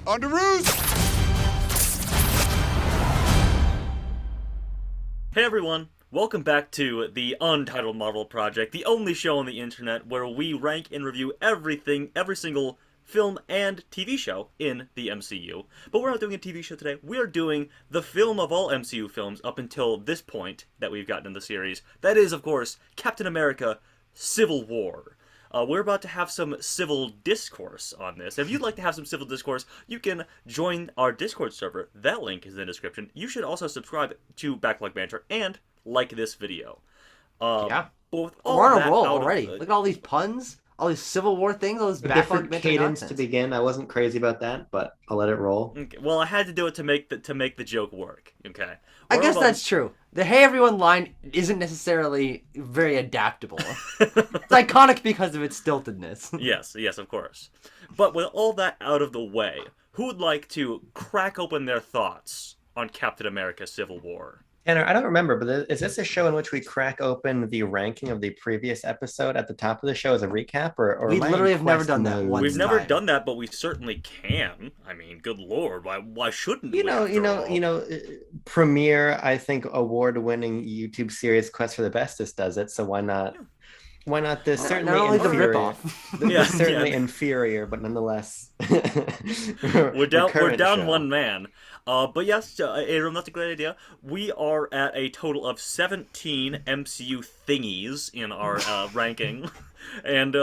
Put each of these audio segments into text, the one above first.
On to roost! Hey everyone, welcome back to the Untitled Marvel Project, the only show on the internet where we rank and review everything, every single film and TV show in the MCU. But we're not doing a TV show today, we are doing the film of all MCU films up until this point that we've gotten in the series. That is, of course, Captain America Civil War. We're about to have some civil discourse on this. If you'd like to have some civil discourse, you can join our Discord server. That link is in the description. You should also subscribe to Backlog Banter and like this video. Yeah. We're on a roll already. Look at all these puns, all these Civil War things, all this different cadence nonsense. to begin. I wasn't crazy about that, but I'll let it roll. Okay, well, I had to do it to make the joke work. Okay. I guess that's true. The "Hey everyone" line isn't necessarily very adaptable. It's iconic because of its stiltedness. Yes, of course. But with all that out of the way, who would like to crack open their thoughts on Captain America Civil War? Tanner, I don't remember, but is this a show in which we crack open the ranking of the previous episode at the top of the show as a recap, or we literally have never done that once? We've never done that, but we certainly can. I mean, good lord, why shouldn't we? Premiere, I think, award-winning YouTube series Quest for the Bestest does it, so why not? Yeah. Why not this? Certainly not only inferior. The ripoff. Certainly inferior, but nonetheless. We're down one man. But yes, Abram, that's a great idea. We are at a total of 17 MCU thingies in our ranking. And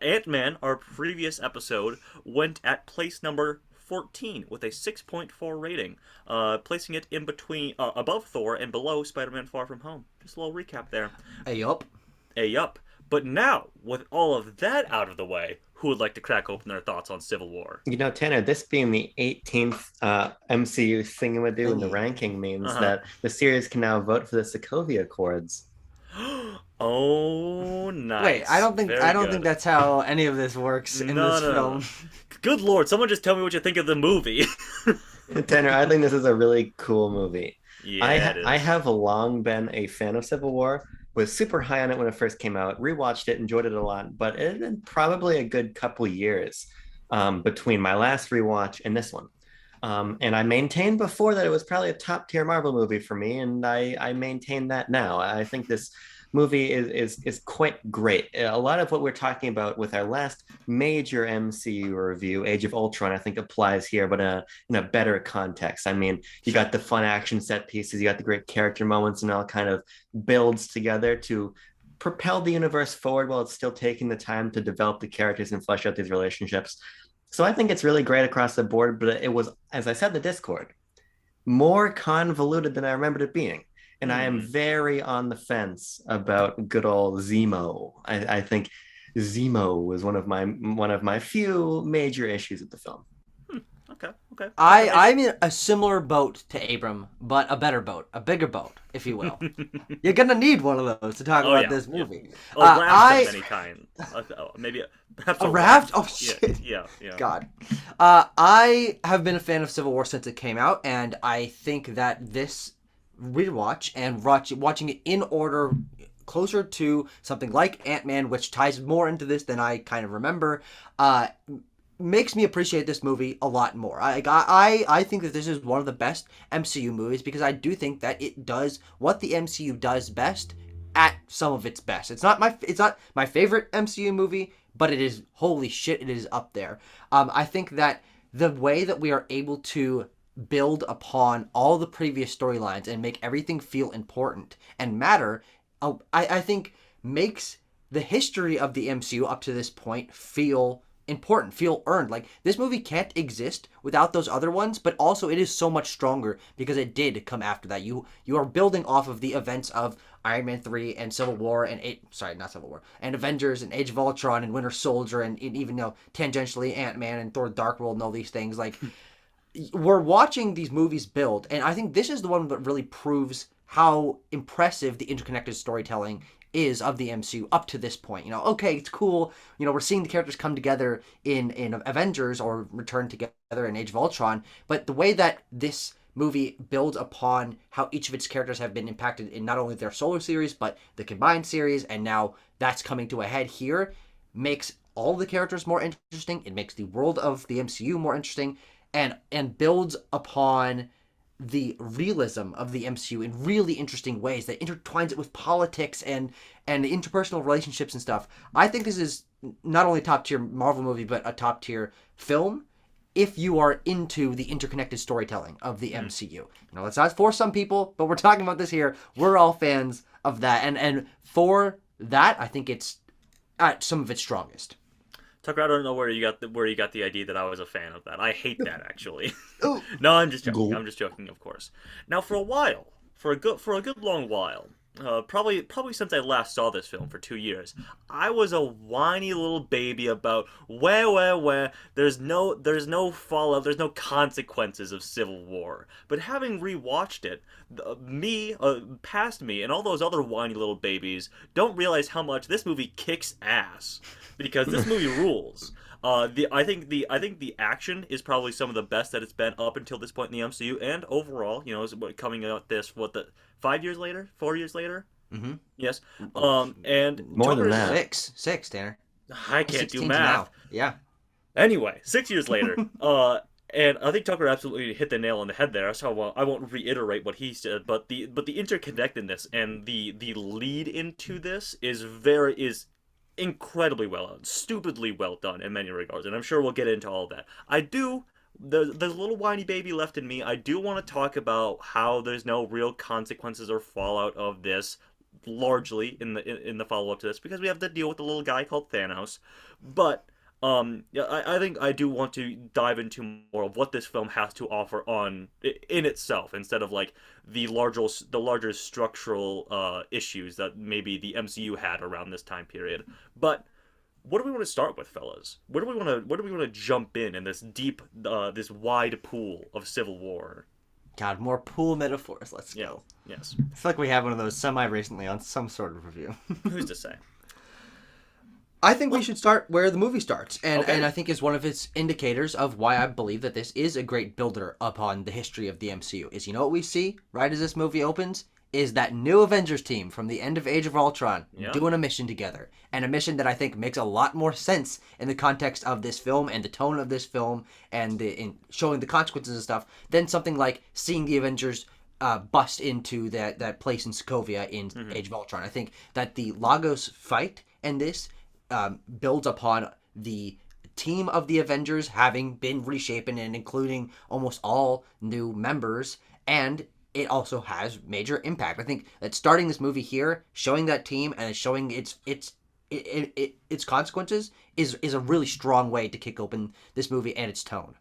Ant-Man, our previous episode, went at place number 14 with a 6.4 rating, placing it in between, above Thor and below Spider-Man Far From Home. Just a little recap there. Yup. But now, with all of that out of the way, who would like to crack open their thoughts on Civil War? You know, Tanner, this being the 18th MCU thingamadoo in the ranking means that the series can now vote for the Sokovia Accords. Oh, nice. Wait, I don't think that's how any of this works in this film. Good lord, someone just tell me what you think of the movie. Tanner, I think this is a really cool movie. Yeah, I have long been a fan of Civil War. Was super high on it when it first came out, rewatched it, enjoyed it a lot, but it had been probably a good couple years between my last rewatch and this one. And I maintained before that it was probably a top tier Marvel movie for me, and I maintain that now. I think this movie is quite great. A lot of what we're talking about with our last major MCU review, Age of Ultron, I think applies here, but in a better context. I mean, you got the fun action set pieces, you got the great character moments, and all kind of builds together to propel the universe forward while it's still taking the time to develop the characters and flesh out these relationships. So I think it's really great across the board, but it was, as I said in the Discord, more convoluted than I remembered it being. And I am very on the fence about good old Zemo. I think Zemo was one of my few major issues with the film. Okay. I'm in a similar boat to Abram, but a better boat, a bigger boat, if you will. You're gonna need one of those to talk about this movie. Yeah. A raft of any kind. Maybe perhaps a raft? Oh shit! Yeah. God. I have been a fan of Civil War since it came out, and I think that this rewatch and watching it in order closer to something like Ant-Man, which ties more into this than I kind of remember, makes me appreciate this movie a lot more. I think that this is one of the best MCU movies because I do think that it does what the MCU does best at some of its best. It's not my favorite MCU movie, but it is, holy shit, it is up there. I think that the way that we are able to build upon all the previous storylines and make everything feel important and matter, I think makes the history of the MCU up to this point feel important, feel earned. Like, this movie can't exist without those other ones, but also it is so much stronger because it did come after that. You are building off of the events of Iron Man 3 and Civil War and and Avengers and Age of Ultron and Winter Soldier and even tangentially Ant-Man and Thor: Dark World and all these things. Like, we're watching these movies build, and I think this is the one that really proves how impressive the interconnected storytelling is of the MCU up to this point. Okay, it's cool. We're seeing the characters come together in Avengers or return together in Age of Ultron, but the way that this movie builds upon how each of its characters have been impacted in not only their solo series, but the combined series, and now that's coming to a head here, makes all the characters more interesting. It makes the world of the MCU more interesting. and builds upon the realism of the MCU in really interesting ways that intertwines it with politics and interpersonal relationships and stuff. I think this is not only a top tier Marvel movie, but a top tier film if you are into the interconnected storytelling of the MCU. You know, it's not for some people, but we're talking about this here. We're all fans of that, and for that, I think it's at some of its strongest. Tucker, I don't know where you got the idea that I was a fan of that. I hate that actually. Oh, No, I'm just joking. Go. I'm just joking, of course. Now, for a while, for a good long while, probably since I last saw this film for 2 years, I was a whiny little baby about where there's no fallout, there's no consequences of Civil War. But having rewatched it, past me, and all those other whiny little babies don't realize how much this movie kicks ass because this movie rules. I think the action is probably some of the best that it's been up until this point in the MCU, and overall, you know, coming out this 5 years later, 4 years later. Mm-hmm. Yes. And More than that. Six, Tanner. I can't do 16 math. now. Yeah. Anyway, 6 years later, and I think Tucker absolutely hit the nail on the head there. So I won't reiterate what he said, but the interconnectedness and the lead into this is incredibly well done, stupidly well done in many regards, and I'm sure we'll get into all of that. There's a little whiny baby left in me. I do want to talk about how there's no real consequences or fallout of this, largely in the follow up to this, because we have to deal with the little guy called Thanos. But yeah, I think I do want to dive into more of what this film has to offer in itself, instead of like the larger structural issues that maybe the MCU had around this time period. But what do we want to start with, fellas? Where do we want to jump in this deep, this wide pool of Civil War? God, more pool metaphors. Let's Yeah. go. Yes. I feel like we have one of those semi-recently on some sort of review. Who's to say? I think we should start where the movie starts, and Okay. I think is one of its indicators of why I believe that this is a great builder upon the history of the MCU. Is, you know what we see right as this movie opens is that new Avengers team from the end of Age of Ultron Yeah. doing a mission together, and a mission that I think makes a lot more sense in the context of this film and the tone of this film and in showing the consequences and stuff than something like seeing the Avengers bust into that place in Sokovia in Age of Ultron. I think that the Lagos fight and this builds upon the team of the Avengers having been reshapen and including almost all new members, and it also has major impact. I think that starting this movie here, showing that team and showing its consequences is a really strong way to kick open this movie and its tone.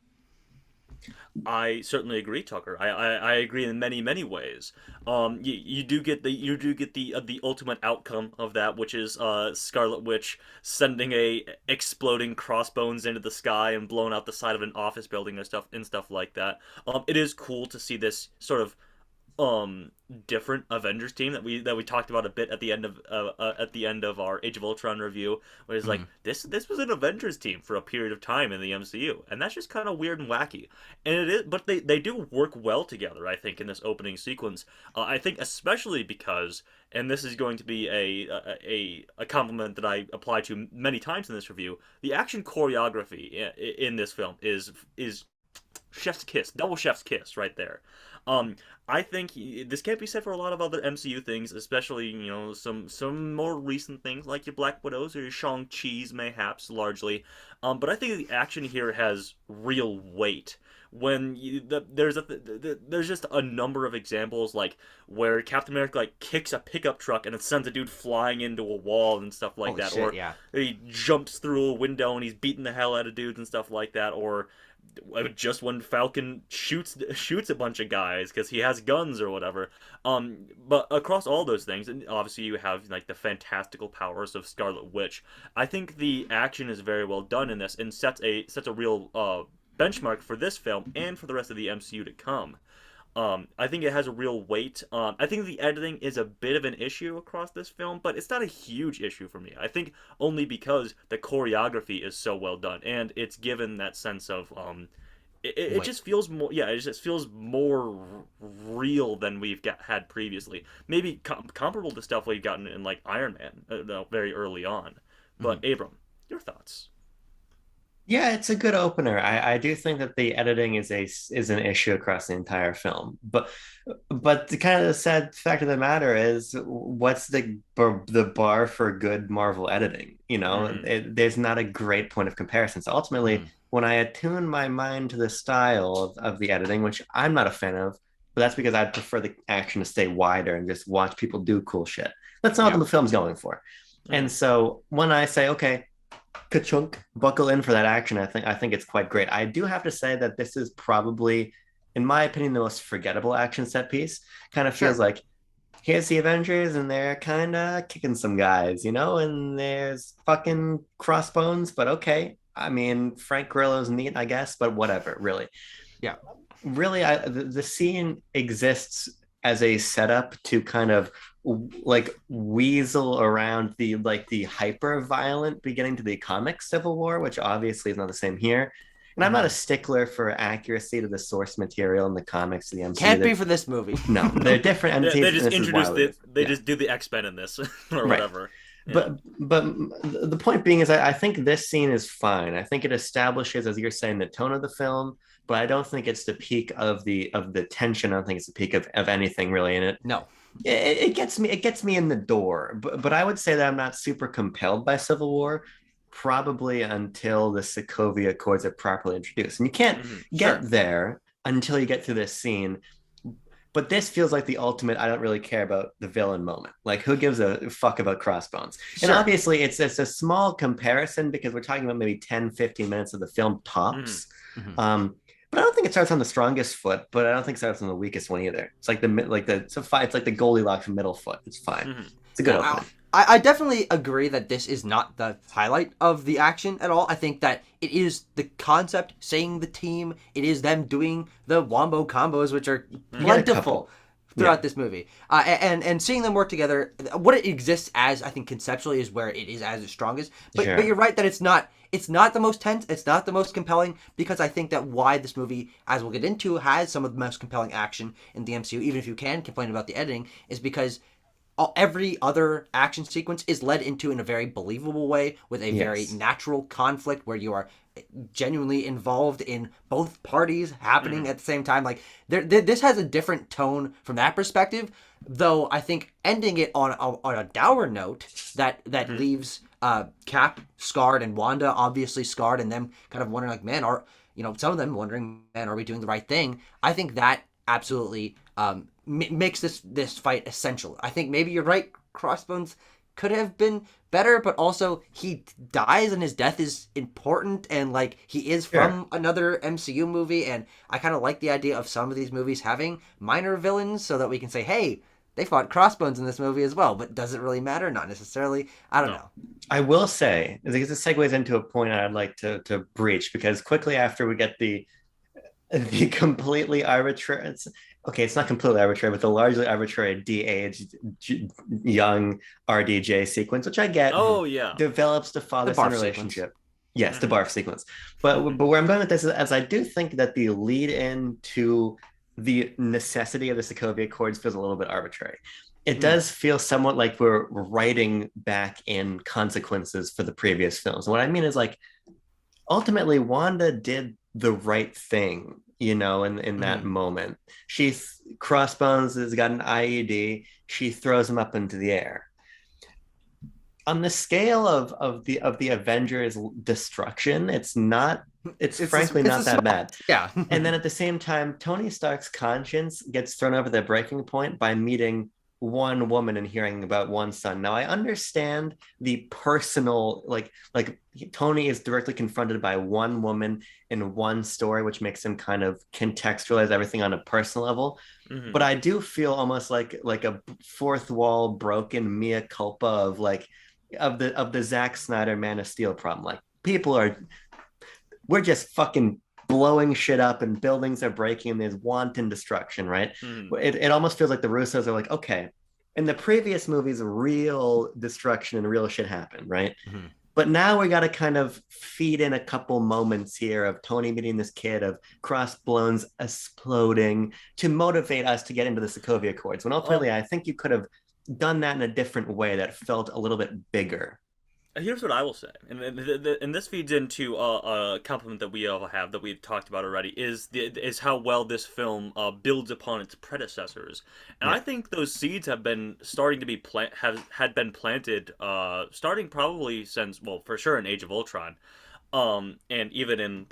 I certainly agree, Tucker. I agree in many ways. You do get the ultimate outcome of that, which is Scarlet Witch sending a exploding crossbones into the sky and blowing out the side of an office building and stuff like that. It is cool to see this sort of different Avengers team that we talked about a bit at the end of our Age of Ultron review, where it's like this was an Avengers team for a period of time in the MCU, and that's just kind of weird and wacky. And it is, but they do work well together, I think, in this opening sequence. I think especially because, and this is going to be a compliment that I apply to many times in this review, the action choreography in this film is chef's kiss, double chef's kiss right there. I think this can't be said for a lot of other MCU things, especially, you know, some more recent things like your Black Widows or your Shang-Chi's mayhaps, largely. But I think the action here has real weight. When there's just a number of examples like where Captain America like kicks a pickup truck and it sends a dude flying into a wall and stuff like Holy that, shit, or yeah. he jumps through a window and he's beating the hell out of dudes and stuff like that, or just when Falcon shoots a bunch of guys because he has guns or whatever. But across all those things, and obviously you have like the fantastical powers of Scarlet Witch. I think the action is very well done in this and sets a real benchmark for this film and for the rest of the MCU to come. I think it has a real weight. I think the editing is a bit of an issue across this film, but it's not a huge issue for me. I think only because the choreography is so well done, and it's given that sense of it just feels more. Yeah, it just feels more real than we've had previously. Maybe comparable to stuff we've gotten in like Iron Man very early on. But Abram, your thoughts? Yeah, it's a good opener. I do think that the editing is an issue across the entire film. But the kind of the sad fact of the matter is, what's the bar for good Marvel editing? Mm, There's not a great point of comparison. So ultimately, Mhm. when I attune my mind to the style of the editing, which I'm not a fan of, but that's because I'd prefer the action to stay wider and just watch people do cool shit. That's not what Yeah. the film's going for. And mm, so when I say, okay, ka-chunk, buckle in for that action. I think it's quite great. I do have to say that this is probably, in my opinion, the most forgettable action set piece. Kind of feels Sure. like here's the Avengers and they're kind of kicking some guys, and there's fucking crossbones, but okay. I mean, Frank Grillo's neat, I guess, but whatever, really. Yeah. Really, the scene exists as a setup to kind of like weasel around the hyper violent beginning to the comic Civil War, which obviously is not the same here. And I'm not a Mhm. stickler for accuracy to the source material in the comics of the MCU. Can't be for this movie. No, they're different they entities, and just this is why introduced it it. is. They Yeah, just do the X-Men in this or right. whatever. Yeah. But the point being is, I think this scene is fine. I think it establishes, as you're saying, the tone of the film, but I don't think it's the peak of the tension. I don't think it's the peak of anything really in it. No. It gets me in the door, but I would say that I'm not super compelled by Civil War, probably until the Sokovia Accords are properly introduced, and you can't Hmm. get Sure. there until you get to this scene. But this feels like the ultimate I don't really care about the villain moment. Like, who gives a fuck about Crossbones? And Sure. obviously, it's a small comparison because we're talking about maybe 10, 15 minutes of the film Hmm. tops. Mhm. Um, but I don't think it starts on the strongest foot, but I don't think it starts on the weakest one either. It's like it's like the Goldilocks middle foot. It's fine. Hmm. It's a good Yeah, opening. I definitely agree that this is not the highlight of the action at all. I think that it is the concept, saying the team, it is them doing the wombo combos, which are You get a plentiful couple. throughout Yeah. this movie. And seeing them work together, what it exists as, I think conceptually is where it is as its strongest. But you're Sure. right that it's not the most tense, it's not the most compelling, because I think that why this movie, as we'll get into, has some of the most compelling action in the MCU, even if you can complain about the editing, is because every other action sequence is led into in a very believable way with a very Yes. natural conflict where you are genuinely involved in both parties happening Hmm. at the same time. Like this has a different tone from that perspective, though I think ending it on a dour note that Hmm. leaves Cap scarred and Wanda obviously scarred, and them kind of wondering like, man, are some of them wondering, man, are we doing the right thing? I think that absolutely makes this fight essential. I think maybe you're right. Crossbones could have been better, but also he dies and his death is important, and like he is Sure. from another MCU movie, and I kind of like the idea of some of these movies having minor villains so that we can say, hey, they fought Crossbones in this movie as well. But does it really matter? Not necessarily. I don't No. know. I will say, because this segues into a point I'd like to breach, because quickly after we get the completely arbitrary, okay, it's not completely arbitrary, but the largely arbitrary de-aged young RDJ sequence, which I get, Mm-hmm. Oh yeah. develops the The father-son barf sequence. relationship. Yes, the Hmm. barf sequence. But where I'm going with this is, as I do think that the lead in to the necessity of the Sokovia Accords feels a little bit arbitrary. It Mm. does feel somewhat like we're writing back in consequences for the previous films. What I mean is, like, ultimately Wanda did the right thing, in that Mm-hmm. moment. Crossbones has got an IED. She throws him up into the air. On the scale of the Avengers destruction, it's frankly It's a not that small. bad. Yeah. And then at the same time, Tony Stark's conscience gets thrown over the breaking point by meeting one woman and hearing about one son. Now I understand the personal, like Tony is directly confronted by one woman in one story, which makes him kind of contextualize everything on a personal level. Hmm. But I do feel almost like a fourth wall broken mea culpa of the Zack Snyder Man of Steel problem. Like, we're just fucking blowing shit up and buildings are breaking and there's wanton destruction, right? Hmm. It almost feels like the Russos are like, okay, in the previous movies, real destruction and real shit happened, right? Mm-hmm. But now we got to kind of feed in a couple moments here of Tony meeting this kid, of crossbones exploding to motivate us to get into the Sokovia Accords. When ultimately, Well, I think you could have done that in a different way that felt a little bit bigger. Here's what I will say, and this feeds into a compliment that we all have that we've talked about already is how well this film builds upon its predecessors, and I Yeah. think those seeds have been starting to be had been planted starting probably since, well, for sure in Age of Ultron, and even in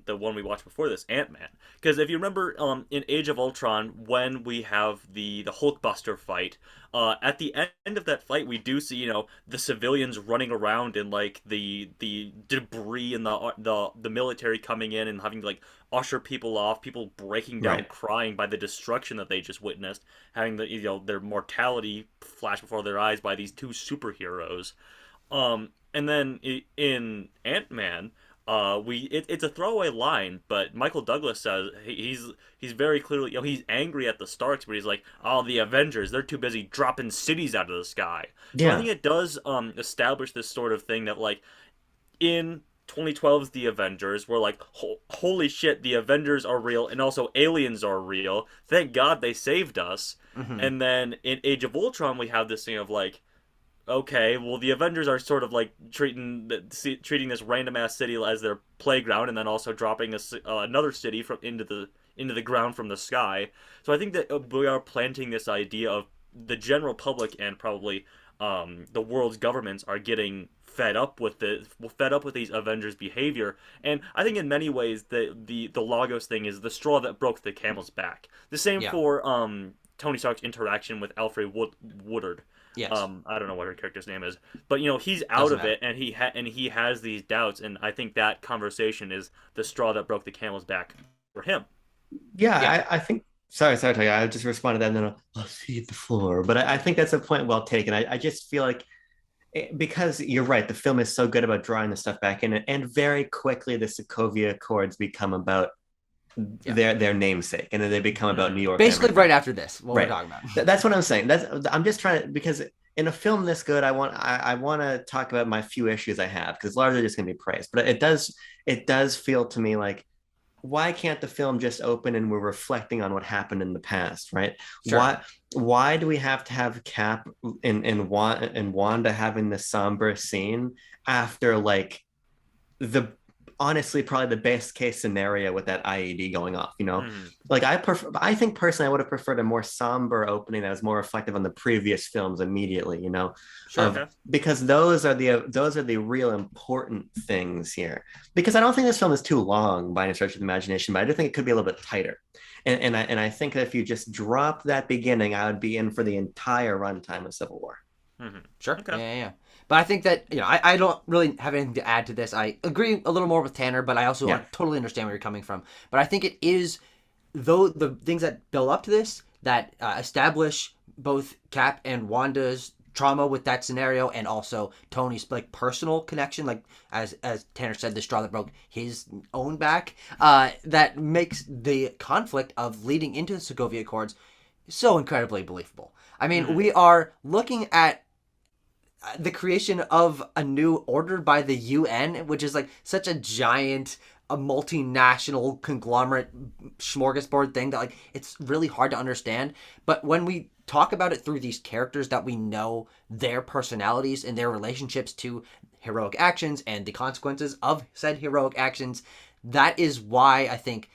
the one we watched before this, Ant-Man. Because if you remember, in Age of Ultron, when we have the Hulkbuster fight, at the end of that fight, we do see, the civilians running around in like the debris and the military coming in and having to like usher people off, people breaking down Right. crying by the destruction that they just witnessed, having their mortality flash before their eyes by these two superheroes. And then in Ant Man, it's a throwaway line, but Michael Douglas says he's very clearly, he's angry at the Starks, but he's like, oh, the Avengers, they're too busy dropping cities out of the sky. So I think Yeah. it does establish this sort of thing that like in 2012's The Avengers, we're like, holy shit, the Avengers are real, and also aliens are real. Thank God they saved us. Hmm. And then in Age of Ultron, we have this thing of like, okay, well, the Avengers are sort of like treating this random ass city as their playground, and then also dropping another city from into the ground from the sky. So I think that we are planting this idea of the general public and probably the world's governments are getting fed up with these Avengers behavior, and I think in many ways the Lagos thing is the straw that broke the camel's back. The same Yeah. for Tony Stark's interaction with Alfred Woodard. Yes. I don't know what her character's name is, but he's out Doesn't of matter. it, and he has these doubts, and I think that conversation is the straw that broke the camel's back for him. Yeah. Yeah, I think. Sorry, Tony. I just responded that, and then I'll cede the floor. But I think that's a point well taken. I just feel like because you're right, the film is so good about drawing the stuff back in, and very quickly the Sokovia Accords become about Yeah. their namesake, and then they become about New Mm. York and Basically, everything. right after this, what we're Right. talking about. That's what I'm saying. I'm just trying to, because in a film this good, I want to talk about my few issues I have, because largely just going to be praised. But it does feel to me like, why can't the film just open and we're reflecting on what happened in the past, right? Sure. Why do we have to have Cap and Wanda having the somber scene after like the honestly probably the best case scenario with that IED going off, Mm. like I think personally I would have preferred a more somber opening that was more reflective on the previous films immediately, Sure. of Okay. because those are the real important things here, because I don't think this film is too long by any stretch of the imagination, but I do think it could be a little bit tighter, and I think that if you just drop that beginning, I would be in for the entire runtime of Civil War. Hmm. Sure. Yeah, Okay. yeah, yeah. But I think that, I don't really have anything to add to this. I agree a little more with Tanner, but I also Yeah. totally understand where you're coming from. But I think it is, though, the things that build up to this that establish both Cap and Wanda's trauma with that scenario, and also Tony's like personal connection, like as Tanner said, the straw that broke his own back, that makes the conflict of leading into the Sokovia Accords so incredibly believable. I mean, Hmm. we are looking at the creation of a new order by the UN, which is like such a giant, a multinational conglomerate smorgasbord thing that like it's really hard to understand. But when we talk about it through these characters that we know their personalities and their relationships to heroic actions and the consequences of said heroic actions, that is why I think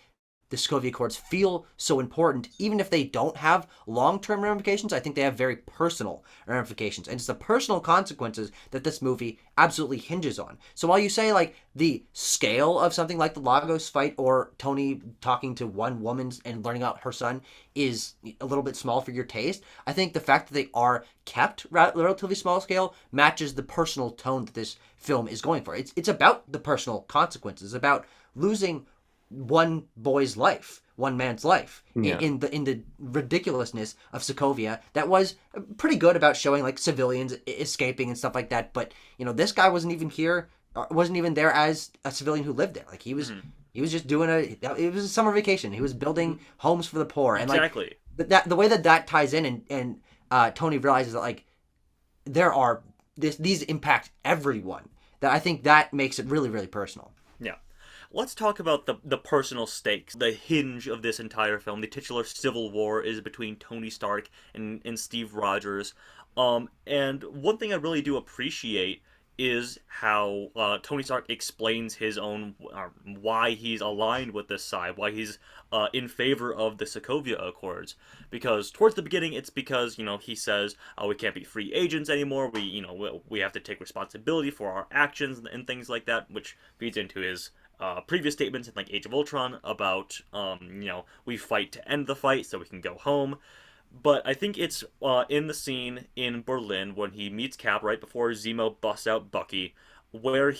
the Sokovia Accords feel so important, even if they don't have long-term ramifications. I think they have very personal ramifications, and it's the personal consequences that this movie absolutely hinges on. So while you say like the scale of something like the Lagos fight or Tony talking to one woman and learning about her son is a little bit small for your taste, I think the fact that they are kept relatively small scale matches the personal tone that this film is going for. It's about the personal consequences, about losing one boy's life, one man's life, Yeah. in the ridiculousness of Sokovia. That was pretty good about showing like civilians escaping and stuff like that. But this guy wasn't even here, wasn't even there as a civilian who lived there. Like he was. Hmm. He was just doing it was a summer vacation. He was building homes for the poor, and like Exactly. that the way that ties in, and Tony realizes that like there are these impact everyone. That I think that makes it really really personal. Yeah. Let's talk about the personal stakes. The hinge of this entire film, the titular civil war, is between Tony Stark and Steve Rogers. And one thing I really do appreciate is how Tony Stark explains his own why he's aligned with this side, why he's in favor of the Sokovia Accords. Because towards the beginning, it's because he says, "Oh, we can't be free agents anymore. We have to take responsibility for our actions and things like that," which feeds into his previous statements in like Age of Ultron about we fight to end the fight so we can go home. But I think it's in the scene in Berlin when he meets Cap right before Zemo busts out Bucky, where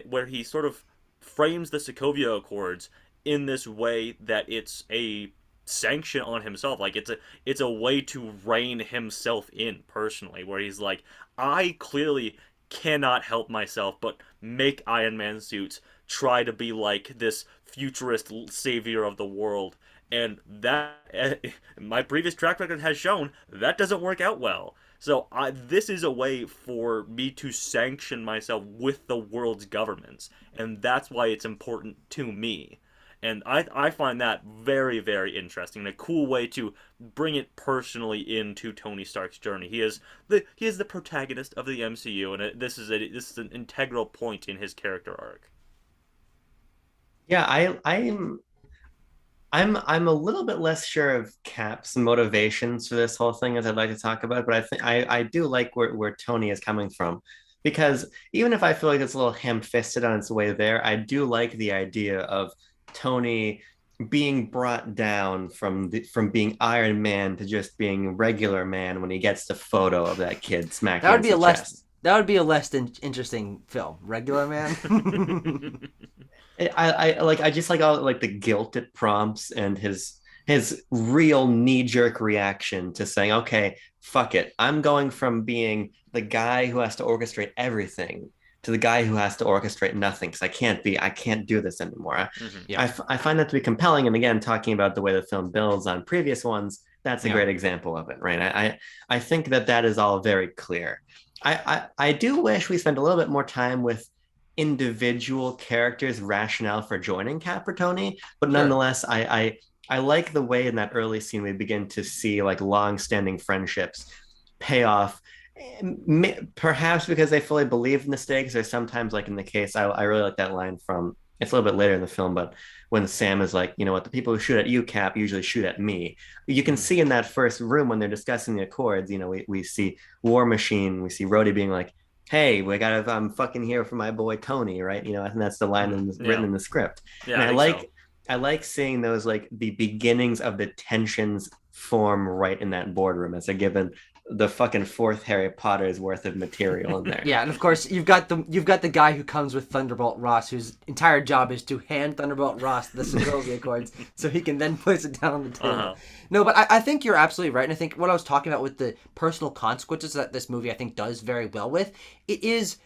where he sort of frames the Sokovia Accords in this way that it's a sanction on himself. Like it's a way to rein himself in personally, where he's like, I clearly cannot help myself but make Iron Man suits, try to be like this futurist savior of the world, and that my previous track record has shown that doesn't work out well. So this is a way for me to sanction myself with the world's governments, and that's why it's important to me. And I find that very, very interesting, a cool way to bring it personally into Tony Stark's journey. He is the protagonist of the MCU, and this is an integral point in his character arc. Yeah, I'm a little bit less sure of Cap's motivations for this whole thing as I'd like to talk about, but I think I do like where Tony is coming from. Because even if I feel like it's a little ham-fisted on its way there, I do like the idea of Tony being brought down from being Iron Man to just being regular man when he gets the photo of that kid smacked That would against be a the less chest. that would be a less interesting film. Regular Man. I just like all like the guilt it prompts and his real knee-jerk reaction to saying, okay, fuck it. I'm going from being the guy who has to orchestrate everything to the guy who has to orchestrate nothing because I can't do this anymore. Mm-hmm. Yeah. I find that to be compelling. And again, talking about the way the film builds on previous ones, that's a Yeah. great example of it, right? I think that is all very clear. I do wish we spent a little bit more time with individual characters' rationale for joining Cap or Tony, but Sure. nonetheless, I like the way in that early scene we begin to see like long-standing friendships pay off. Perhaps because they fully believe in the stakes, or sometimes like in the case, I really like that line from it's a little bit later in the film, but when Sam is like, you know what, the people who shoot at you, Cap, usually shoot at me. You can see in that first room when they're discussing the Accords, we see War Machine, we see Rhodey being like, hey, I'm fucking here for my boy Tony, right? I think that's the line written Yeah. in the script. Yeah, And I think so. I like seeing those like the beginnings of the tensions form right in that boardroom as they're given the fucking fourth Harry Potter's worth of material in there. Yeah, and of course you've got the guy who comes with Thunderbolt Ross, whose entire job is to hand Thunderbolt Ross the Sokovia Accords so he can then place it down on the table. Uh-huh. No, but I think you're absolutely right, and I think what I was talking about with the personal consequences that this movie I think does very well with, it is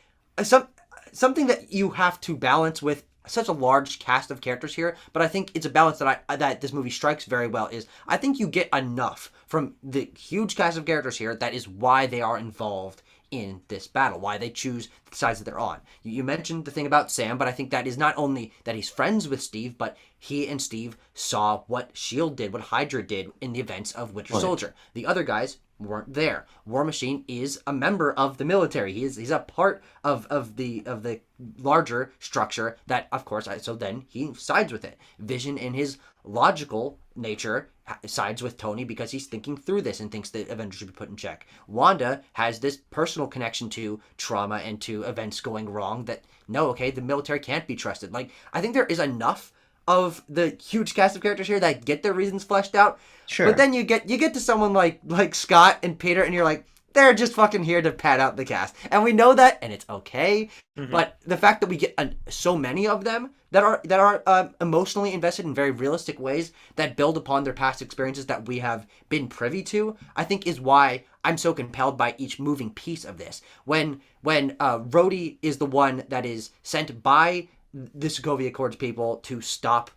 something that you have to balance with such a large cast of characters here, but I think it's a balance that this movie strikes very well. Is I think you get enough from the huge cast of characters here that is why they are involved in this battle, why they choose the sides that they're on. You mentioned the thing about Sam, but I think that is not only that he's friends with Steve, but he and Steve saw what S.H.I.E.L.D. did, what Hydra did in the events of Winter Soldier. The other guys weren't there. War Machine is a member of the military. He's a part of the larger structure that, of course, so then he sides with it. Vision, in his logical nature, sides with Tony because he's thinking through this and thinks that Avengers should be put in check. Wanda has this personal connection to trauma and to events going wrong that, no, okay, the military can't be trusted. Like, I think there is enough of the huge cast of characters here that get their reasons fleshed out. Sure. But then you get to someone like Scott and Peter, and you're like, they're just fucking here to pad out the cast, and we know that, and it's okay. Mm-hmm. But the fact that we get so many of them that are emotionally invested in very realistic ways that build upon their past experiences that we have been privy to, I think is why I'm so compelled by each moving piece of this. When Rhodey is the one that is sent by the Sokovia Accords people to stop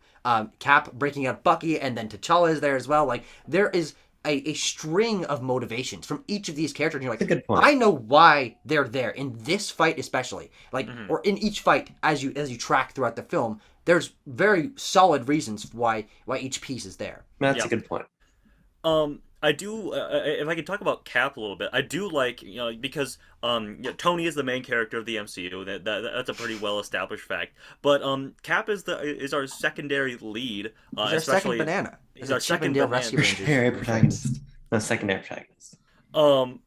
Cap breaking out Bucky, and then T'Challa is there as well. Like, there is a string of motivations from each of these characters. And you're like, That's a good point. I know why they're there in this fight, especially or in each fight as you track throughout the film. There's very solid reasons why each piece is there. That's Yeah. a good point. I do. If I can talk about Cap a little bit, I do like because Tony is the main character of the MCU. That's a pretty well established fact. But Cap is our secondary lead, He's our second especially banana. he's As a our Chip and second Dale banana. Rescue Rangers Tertiary reference. protagonist. No, secondary protagonist. Um,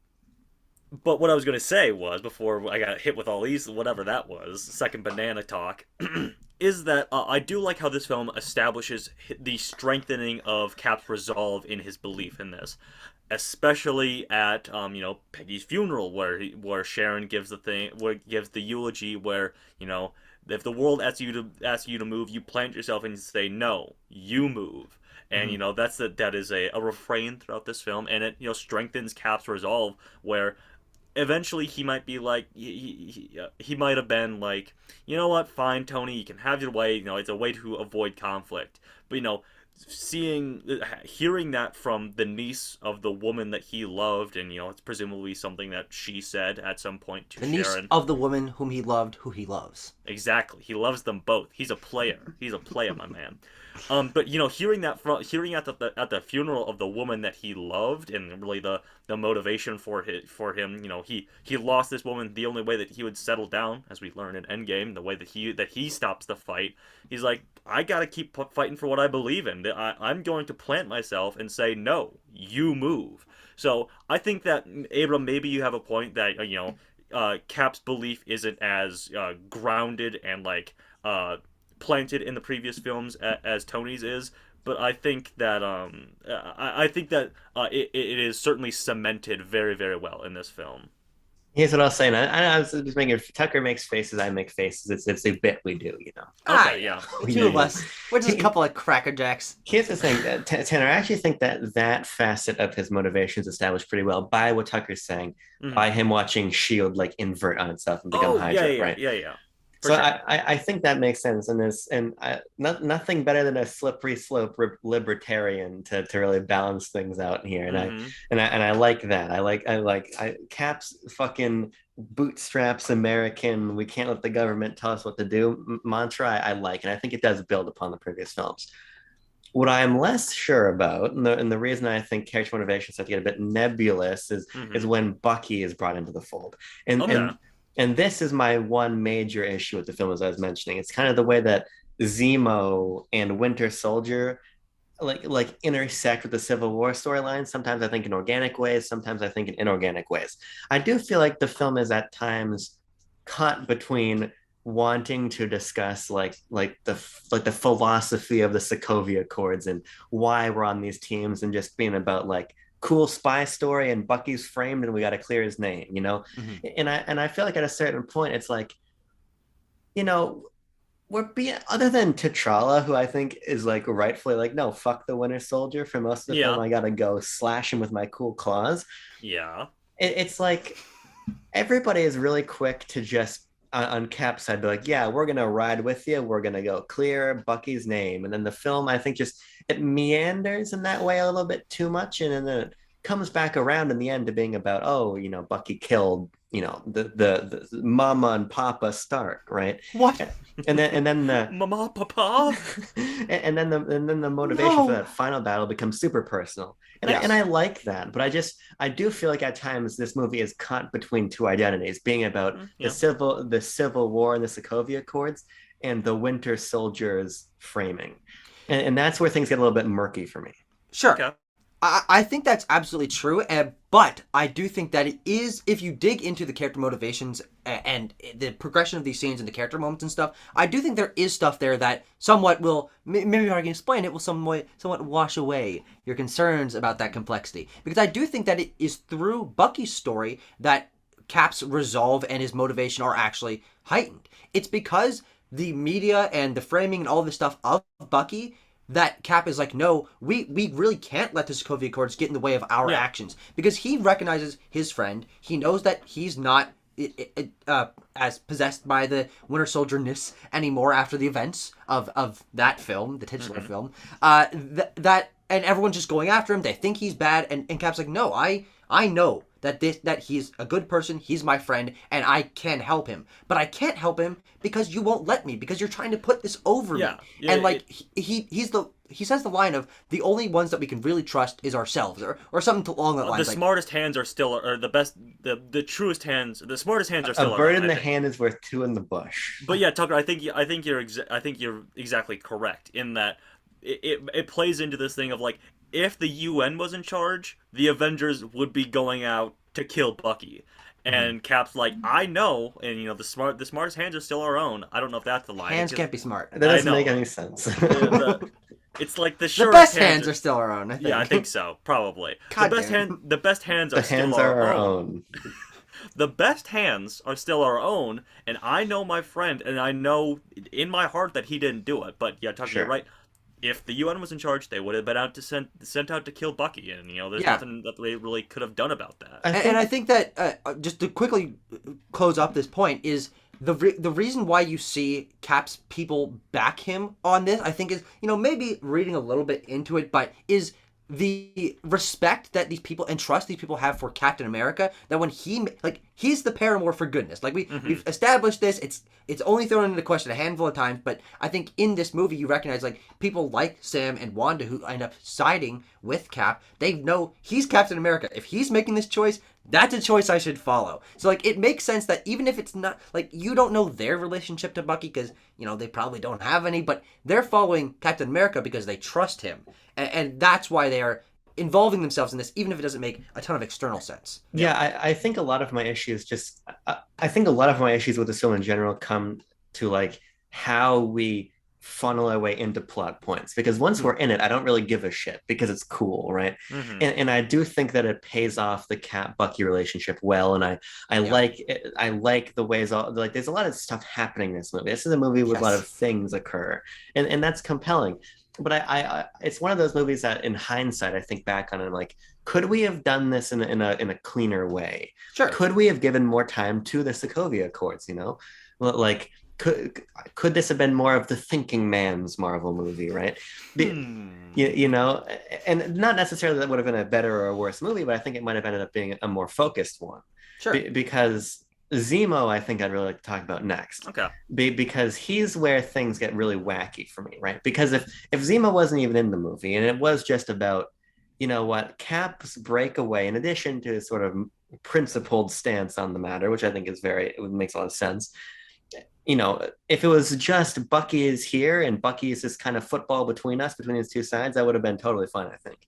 but what I was going to say was, before I got hit with all these, whatever that was, second banana talk, is that I do like how this film establishes the strengthening of Cap's resolve in his belief in this, especially at Peggy's funeral, where Sharon gives the eulogy, where if the world asks you to move, you plant yourself and say no, you move. And Mhm. that is a refrain throughout this film, and it strengthens Cap's resolve, where eventually he might be like he might have been like, you know what, fine, Tony, you can have your way, it's a way to avoid conflict. But hearing that from the niece of the woman that he loved, and it's presumably something that she said at some point to The niece Sharon. of the woman whom he loved, who he loves. Exactly, he loves them both. He's a player, my man. But hearing at the funeral of the woman that he loved, and really the motivation for him, he lost this woman. The only way that he would settle down, as we learn in Endgame, the way that he stops the fight, he's like, I gotta keep fighting for what I believe in. I'm going to plant myself and say, no, you move. So I think that, Abram, maybe you have a point that Cap's belief isn't as grounded and planted in the previous films as Tony's is, but I think that it is certainly cemented very, very well in this film. Here's what I was saying. I was just making. If Tucker makes faces, I make faces. It's a bit we do, you know. Okay, Yeah. yeah. The two of us. We're just a couple of Cracker Jacks. Here's the thing, Tanner. I actually think that facet of his motivation is established pretty well by what Tucker's saying, Mhm. by him watching Shield invert on itself and become Oh, Hydra, yeah, right? yeah. For So sure. I think that makes sense, and nothing better than a slippery slope libertarian to really balance things out here, and Hmm. I like that. I Cap's fucking bootstraps American. We can't let the government tell us what to do mantra. I like, and I think it does build upon the previous films. What I'm less sure about, and the reason I think character motivation starts to get a bit nebulous, is Hmm. when Bucky is brought into the fold, and Okay. and and this is my one major issue with the film, as I was mentioning. It's kind of the way that Zemo and Winter Soldier intersect with the Civil War storyline. Sometimes I think in organic ways, sometimes I think in inorganic ways. I do feel like the film is at times caught between wanting to discuss the philosophy of the Sokovia Accords and why we're on these teams, and just being about cool spy story and Bucky's framed and we got to clear his name, you know. Mhm. And I feel like at a certain point it's like, you know, we're being, other than T'Challa, who I think is rightfully no, fuck the Winter Soldier for most of the film. Yeah. I gotta go slash him with my cool claws. Yeah. It's like everybody is really quick to just on Cap's side be like, yeah, we're gonna ride with you. We're gonna go clear Bucky's name, and then the film I think just it meanders in that way a little bit too much, and then it comes back around in the end to being about, oh, Bucky killed the Mama and Papa Stark, right? What? And then the Mama, Papa. and then the motivation for No. that final battle becomes super personal, and Yes. I like that, but I do feel like at times this movie is caught between two identities, being about the Yeah. Civil War and the Sokovia Accords, and the Winter Soldier's framing, and that's where things get a little bit murky for me. Sure. Okay. I think that's absolutely true, but I do think that it is, if you dig into the character motivations and the progression of these scenes and the character moments and stuff, I do think there is stuff there that somewhat will, maybe if I can explain it, will somewhat wash away your concerns about that complexity. Because I do think that it is through Bucky's story that Cap's resolve and his motivation are actually heightened. It's because the media and the framing and all this stuff of Bucky that Cap is like, no, we really can't let the Sokovia Accords get in the way of our Yeah. actions, because he recognizes his friend. He knows that he's not as possessed by the Winter Soldier-ness anymore after the events of that film, the titular film. That and everyone's just going after him. They think he's bad, and Cap's like, no, I know that he's a good person, he's my friend, and I can help him. But I can't help him because you won't let me, because you're trying to put this over me. And like he says the line of the only ones that we can really trust is ourselves, or something along that line. The smartest hands are still, or the best, the truest hands, the smartest hands are still. A bird in the hand is worth two in the bush. But yeah, Tucker, I think you're exactly correct in that it plays into this thing of like, if the UN was in charge, the Avengers would be going out to kill Bucky. And Cap's like, I know, and you know the smartest hands are still our own. I don't know if that's the line. Hands can't be smart. That doesn't make any sense. It's like the best hands are still our own. I think. Yeah, I think so. Probably God the best hands are still our own. The best hands are still our own, and I know my friend, and I know in my heart that he didn't do it. But yeah, Tucker, you're right. If the UN was in charge, they would have been sent out to kill Bucky, and you know, there's nothing that they really could have done about that. And I think that just to quickly close up this point is the reason why you see Cap's people back him on this, I think, is, you know, maybe reading a little bit into it, but is the respect that these people and trust these people have for Captain America, that when he's the paramour, for goodness. Like we've established this, it's only thrown into question a handful of times, but I think in this movie you recognize like people like Sam and Wanda who end up siding with Cap. They know he's Captain America. If he's making this choice, that's a choice I should follow. So like it makes sense that even if it's not like you don't know their relationship to Bucky because you know they probably don't have any, but they're following Captain America because they trust him. And that's why they are involving themselves in this, even if it doesn't make a ton of external sense. Yeah, I think a lot of my issues I think a lot of my issues with this film in general come to like how we funnel our way into plot points. Because once we're in it, I don't really give a shit because it's cool, right? And I do think that it pays off the Cap Bucky relationship well, and I like the ways like there's a lot of stuff happening in this movie. This is a movie with a lot of things occur, and that's compelling. But I it's one of those movies that in hindsight I think back on and like, could we have done this in a cleaner way? Sure. Could we have given more time to the Sokovia Accords, you know? Like could this have been more of the thinking man's Marvel movie, right? You know, and not necessarily that would have been a better or a worse movie, but I think it might have ended up being a more focused one. Sure. Because Zemo, I think I'd really like to talk about next. Okay. Because he's where things get really wacky for me, right? Because if Zemo wasn't even in the movie and it was just about, you know what, Cap's breakaway, in addition to his sort of principled stance on the matter, which I think is it makes a lot of sense. You know, if it was just Bucky is here and Bucky is this kind of football between his two sides, that would have been totally fine, I think.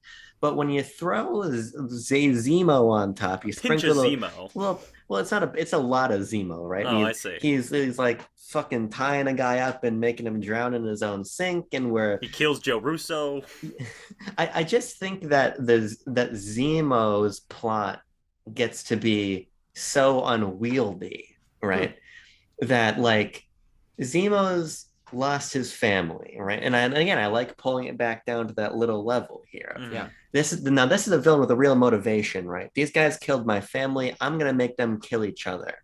But when you throw Zemo on top, you sprinkle Zemo. Well, it's a lot of Zemo, right? Oh, I see. He's like fucking tying a guy up and making him drown in his own sink, and he kills Joe Russo. I just think that that Zemo's plot gets to be so unwieldy, right? That like Zemo's lost his family, right? And again, I like pulling it back down to that little level here. Yeah. This is a villain with a real motivation, right? These guys killed my family. I'm gonna make them kill each other.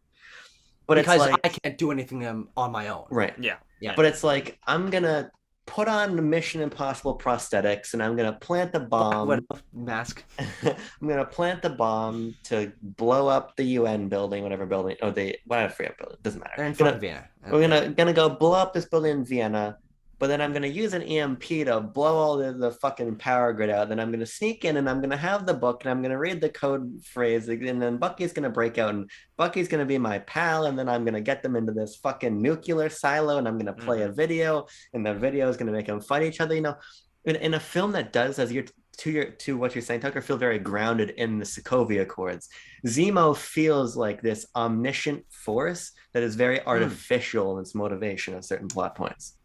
But because it's like, I can't do anything on my own. right? Yeah. But it's like I'm gonna put on Mission Impossible prosthetics and I'm gonna plant the bomb. Mask. I'm gonna plant the bomb to blow up the UN building, whatever building, or whatever building, doesn't matter. They're in front of Vienna. We're gonna go blow up this building in Vienna, but then I'm gonna use an EMP to blow all the fucking power grid out. Then I'm gonna sneak in and I'm gonna have the book and I'm gonna read the code phrase, and then Bucky's gonna break out and Bucky's gonna be my pal, and then I'm gonna get them into this fucking nuclear silo and I'm gonna play a video, and the video is gonna make them fight each other. You know, in a film that does, as you're to what you're saying, Tucker, feel very grounded in the Sokovia Accords. Zemo feels like this omniscient force that is very artificial in its motivation at certain plot points.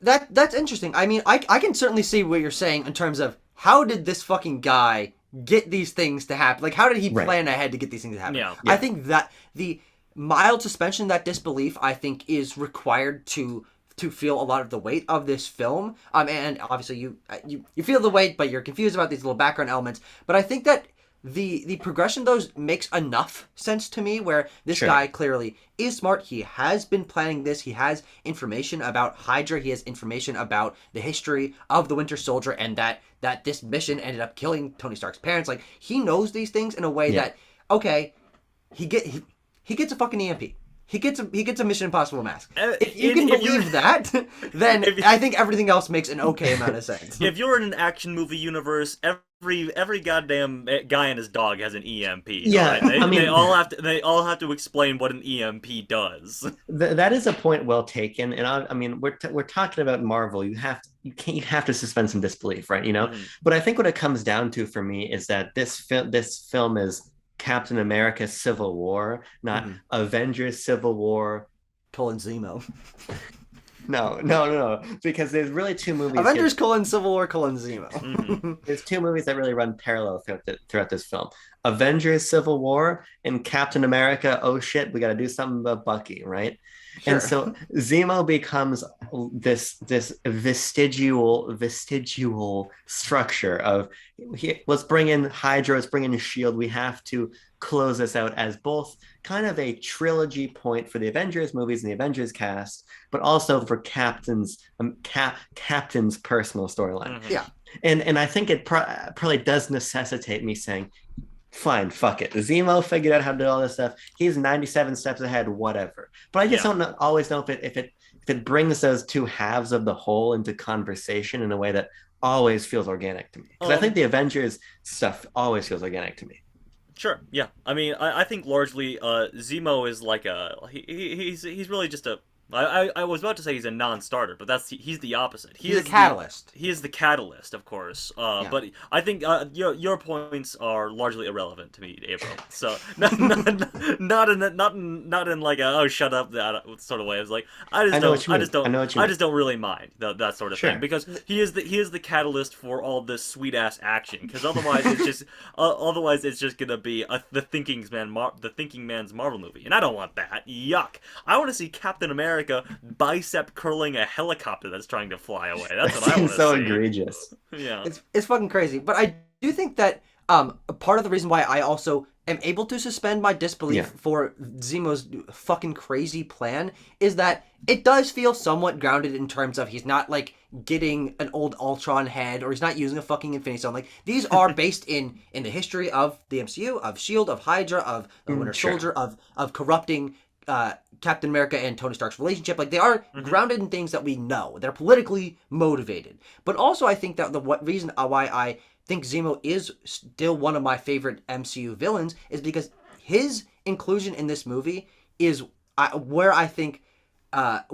That's interesting. I mean, I can certainly see what you're saying in terms of how did this fucking guy get these things to happen? Like, how did he plan ahead to get these things to happen? Yeah. I think that the mild suspension, that disbelief, I think is required to feel a lot of the weight of this film. And obviously you feel the weight, but you're confused about these little background elements. But I think that the progression though makes enough sense to me, where this Sure. guy clearly is smart. He has been planning this. He has information about Hydra. He has information about the history of the Winter Soldier, and that this mission ended up killing Tony Stark's parents. Like, he knows these things in a way Yeah. that, okay, he gets a fucking EMP. He gets a Mission Impossible mask. If you can believe that, then I think everything else makes an okay amount of sense. If you're in an action movie universe, every goddamn guy and his dog has an EMP. Yeah, right? I mean- they all have to explain what an EMP does. That is a point well taken, and I mean, we're talking about Marvel. You have to suspend some disbelief, right? You know, but I think what it comes down to for me is that this film is Captain America: Civil War, not Avengers: Civil War. Zemo. No, because there's really two movies. Avengers: Civil War: Zemo. There's two movies that really run parallel throughout this film: Avengers: Civil War and Captain America. Oh shit, we got to do something about Bucky, right? Sure. And so Zemo becomes this vestigial structure of, let's bring in Hydra, let's bring in Shield. We have to close this out as both kind of a trilogy point for the Avengers movies and the Avengers cast, but also for Captain's personal storyline. Yeah. And I think it probably does necessitate me saying, fine, fuck it. Zemo figured out how to do all this stuff. He's 97 steps ahead, whatever. But I just don't always know if it brings those two halves of the whole into conversation in a way that always feels organic to me. Because I think the Avengers stuff always feels organic to me. Sure, yeah. I mean, I think largely Zemo is like he's really just a. I was about to say he's a non-starter, but he's the opposite. He's a catalyst. He is the catalyst, of course. But I think your points are largely irrelevant to me, April. So not in like a oh shut up that sort of way. It's like I just don't really mind that sort of thing, because he is the catalyst for all this sweet ass action. Because otherwise it's just gonna be the thinking man's Marvel movie, and I don't want that. Yuck! I want to see Captain America bicep curling a helicopter that's trying to fly away. That's what I want to see. So egregious. Yeah, it's fucking crazy. But I do think that part of the reason why I also am able to suspend my disbelief for Zemo's fucking crazy plan is that it does feel somewhat grounded in terms of he's not like getting an old Ultron head, or he's not using a fucking Infinity Stone. Like, these are based in the history of the MCU, of Shield, of Hydra, of the Winter Soldier, of corrupting Captain America and Tony Stark's relationship. Like, they are grounded in things that we know. They're politically motivated. But also, I think that the reason why I think Zemo is still one of my favorite MCU villains is because his inclusion in this movie is where I think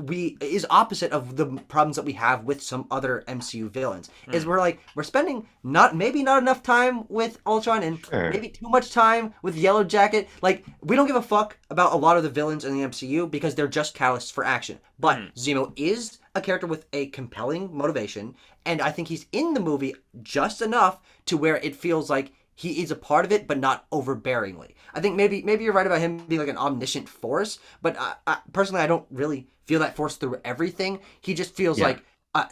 is opposite of the problems that we have with some other MCU villains. Is we're spending maybe not enough time with Ultron, and maybe too much time with Yellow Jacket. Like, we don't give a fuck about a lot of the villains in the MCU because they're just catalysts for action. But Zemo is a character with a compelling motivation, and I think he's in the movie just enough to where it feels like he is a part of it, but not overbearingly. I think maybe you're right about him being like an omniscient force, but personally, I don't really feel that force through everything. He just feels like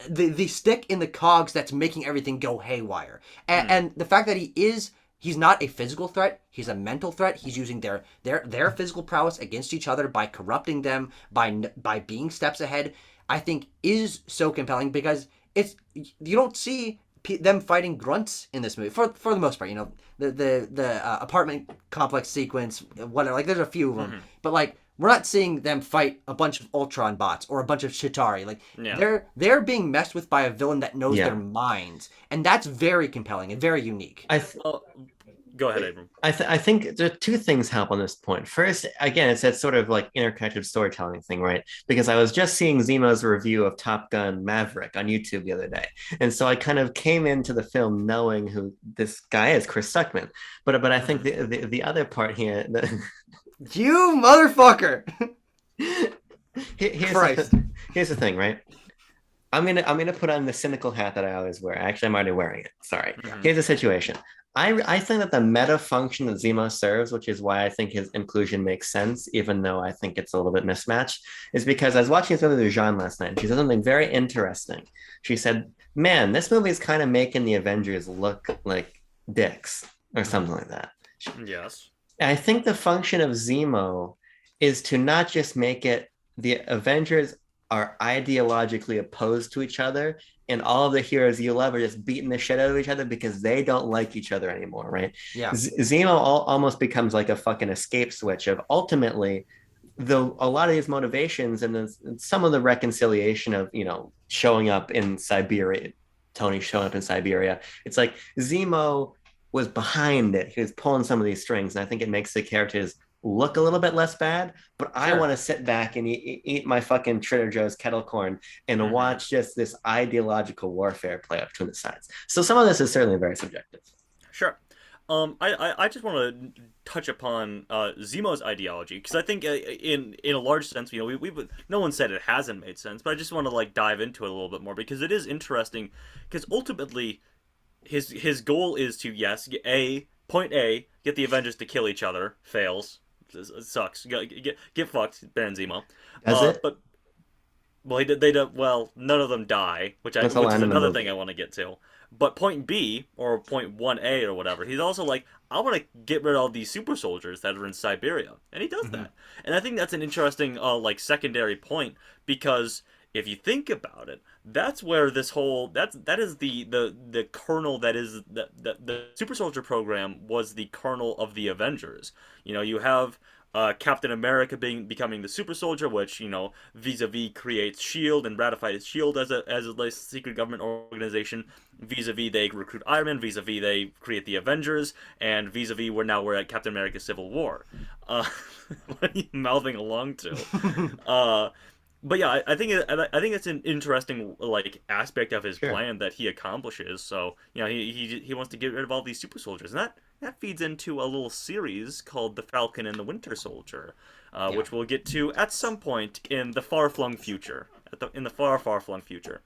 the stick in the cogs that's making everything go haywire. And the fact that he's not a physical threat, he's a mental threat. He's using their physical prowess against each other by corrupting them, by being steps ahead, I think is so compelling, because you don't see them fighting grunts in this movie for the most part. You know, the apartment complex sequence, whatever. Like, there's a few of them, but like, we're not seeing them fight a bunch of Ultron bots or a bunch of Chitauri. Like, they're being messed with by a villain that knows their minds, and that's very compelling and very unique. Go ahead, Abram. I think there are two things help on this point. First, again, it's that sort of like interconnected storytelling thing, right? Because I was just seeing Zemo's review of Top Gun Maverick on YouTube the other day. And so I kind of came into the film knowing who this guy is, Chris Stuckman. But I think the other part here... You motherfucker! Here's the thing, right? I'm gonna put on the cynical hat that I always wear. Actually, I'm already wearing it. Sorry. Here's the situation. I think that the meta function that Zemo serves, which is why I think his inclusion makes sense, even though I think it's a little bit mismatched, is because I was watching this movie with Jean last night, and she said something very interesting. She said, man, this movie is kind of making the Avengers look like dicks. or something like that. Yes. And I think the function of Zemo is to not just make it the Avengers are ideologically opposed to each other, and all of the heroes you love are just beating the shit out of each other because they don't like each other anymore, right? Yeah. Zemo almost becomes like a fucking escape switch of ultimately a lot of these motivations and some of the reconciliation of showing up in Siberia, Tony showing up in Siberia. It's like Zemo was behind it. He was pulling some of these strings, and I think it makes the characters look a little bit less bad. But I want to sit back and eat my fucking Trader Joe's kettle corn and watch just this ideological warfare play out between the sides. So some of this is certainly very subjective. Sure. I just want to touch upon Zemo's ideology because I think in a large sense, we no one said it hasn't made sense, but I just want to like dive into it a little bit more because it is interesting because ultimately his goal is to get get the Avengers to kill each other, fails, it sucks, get fucked, ban Zemo. Does it? But well, well, none of them die, which is another thing I want to get to. But point B, or point 1A or whatever, he's also like, I want to get rid of all these super soldiers that are in Siberia. And he does that. And I think that's an interesting, secondary point, because if you think about it, that's where this whole, that is the kernel that is, the super soldier program was the kernel of the Avengers. You have Captain America becoming the super soldier, which vis-a-vis creates Shield and ratified Shield as a secret government organization. Vis-a-vis they recruit Iron Man. Vis-a-vis they create the Avengers, and vis-a-vis we're at Captain America: Civil War. What are you mouthing along to? But yeah, I think it's an interesting aspect of his plan that he accomplishes. So he wants to get rid of all these super soldiers, and that feeds into a little series called The Falcon and the Winter Soldier, which we'll get to at some point in the far-flung future. In the far flung future.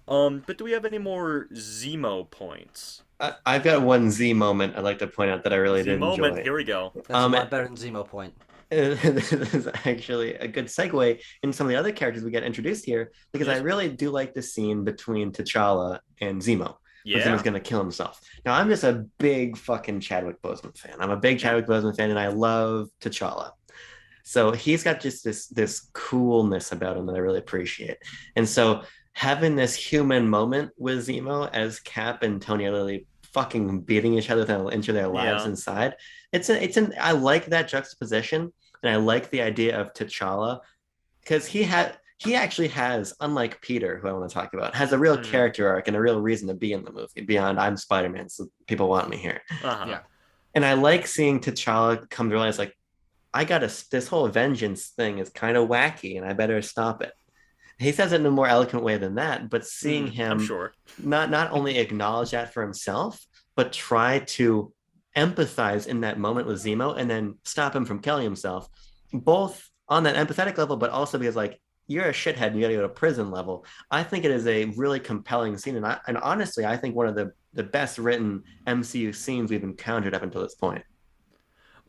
But do we have any more Zemo points? I've got one Z moment I'd like to point out that I really did enjoy. Here we go. That's a lot better than Zemo point. This is actually a good segue in some of the other characters we get introduced here, because I really do like the scene between T'Challa and Zemo. Yeah. Zemo's going to kill himself. Now, I'm just a big fucking Chadwick Boseman fan. I'm a big Chadwick Boseman fan, and I love T'Challa. So he's got just this coolness about him that I really appreciate. And so having this human moment with Zemo as Cap and Tony are literally fucking beating each other to enter their lives inside. I like that juxtaposition, and I like the idea of T'Challa because he actually has, unlike Peter, who I want to talk about, has a real character arc and a real reason to be in the movie beyond I'm Spider-Man, so people want me here. Yeah. And I like seeing T'Challa come to realize this whole vengeance thing is kind of wacky and I better stop it. He says it in a more eloquent way than that, but seeing him not only acknowledge that for himself, but try to empathize in that moment with Zemo and then stop him from killing himself, both on that empathetic level, but also because you're a shithead and you gotta go to prison level. I think it is a really compelling scene. And honestly, I think one of the best written MCU scenes we've encountered up until this point.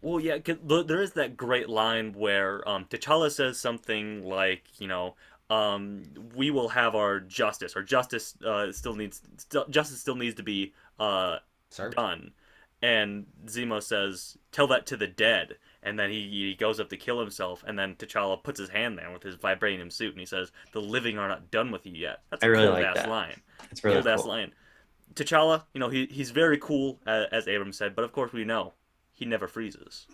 Well, yeah, 'cause there is that great line where T'Challa says something like, we will have our justice, or justice still needs to be done. And Zemo says, "Tell that to the dead." And then he goes up to kill himself, and then T'Challa puts his hand there with his vibranium suit, and he says, "The living are not done with you yet." That's a cool ass line. It's really cool. Ass line. T'Challa, he's very cool, as Abram said, but of course we know he never freezes.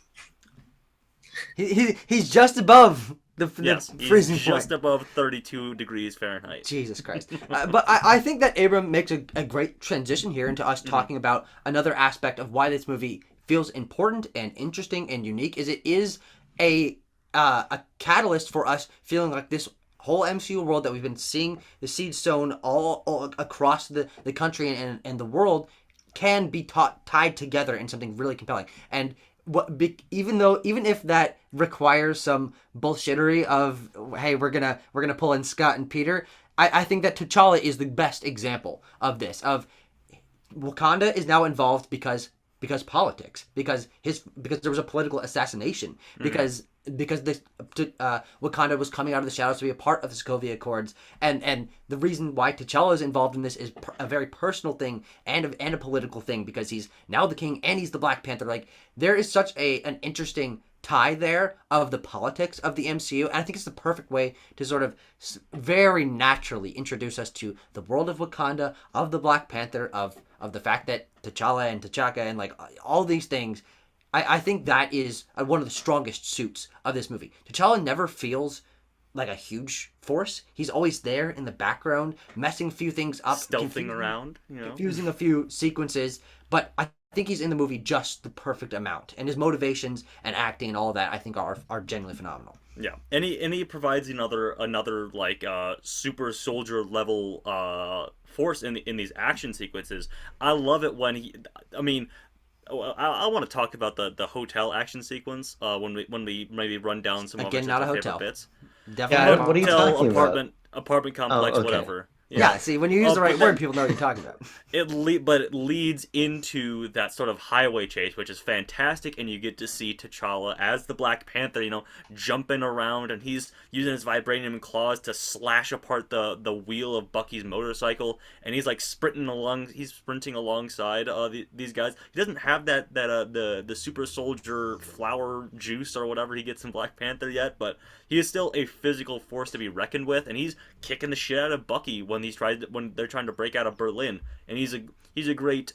He's just above the freezing point. Just above 32 degrees Fahrenheit. Jesus Christ. But I think that Abram makes a great transition here into us talking about another aspect of why this movie feels important and interesting and unique, is it is a catalyst for us feeling like this whole MCU world that we've been seeing the seeds sown all across the country and the world can be tied together in something really compelling. And even if that requires some bullshittery of, hey, we're gonna pull in Scott and Peter, I think that T'Challa is the best example of this. Of Wakanda is now involved because politics, because there was a political assassination, because because Wakanda was coming out of the shadows to be a part of the Sokovia Accords, and the reason why T'Challa is involved in this is a very personal thing and a political thing, because he's now the king and he's the Black Panther. Like, there is such an interesting tie there of the politics of the MCU, and I think it's the perfect way to sort of very naturally introduce us to the world of Wakanda, of the Black Panther, of the fact that T'Challa and T'Chaka and like all these things. I think that is one of the strongest suits of this movie. T'Challa never feels like a huge force. He's always there in the background, messing a few things up, Stealthing around, confusing a few sequences. But I think he's in the movie just the perfect amount, and his motivations and acting and all of that I think are genuinely phenomenal. Yeah, and he provides another like super soldier level force in these action sequences. I love it when he. I mean, I want to talk about the hotel action sequence when we maybe run down some Again, of not our a favorite hotel. bits. Definitely. Yeah, not what are you Hotel, talking apartment complex, Oh, okay. whatever. Yeah, see, when you use the right word, people know what you're talking about. But it leads into that sort of highway chase, which is fantastic, and you get to see T'Challa as the Black Panther, jumping around, and he's using his vibranium claws to slash apart the wheel of Bucky's motorcycle, and he's like sprinting alongside these guys. He doesn't have the super soldier flower juice or whatever he gets in Black Panther yet, but he is still a physical force to be reckoned with, and he's kicking the shit out of Bucky when they're trying to break out of Berlin, and he's a great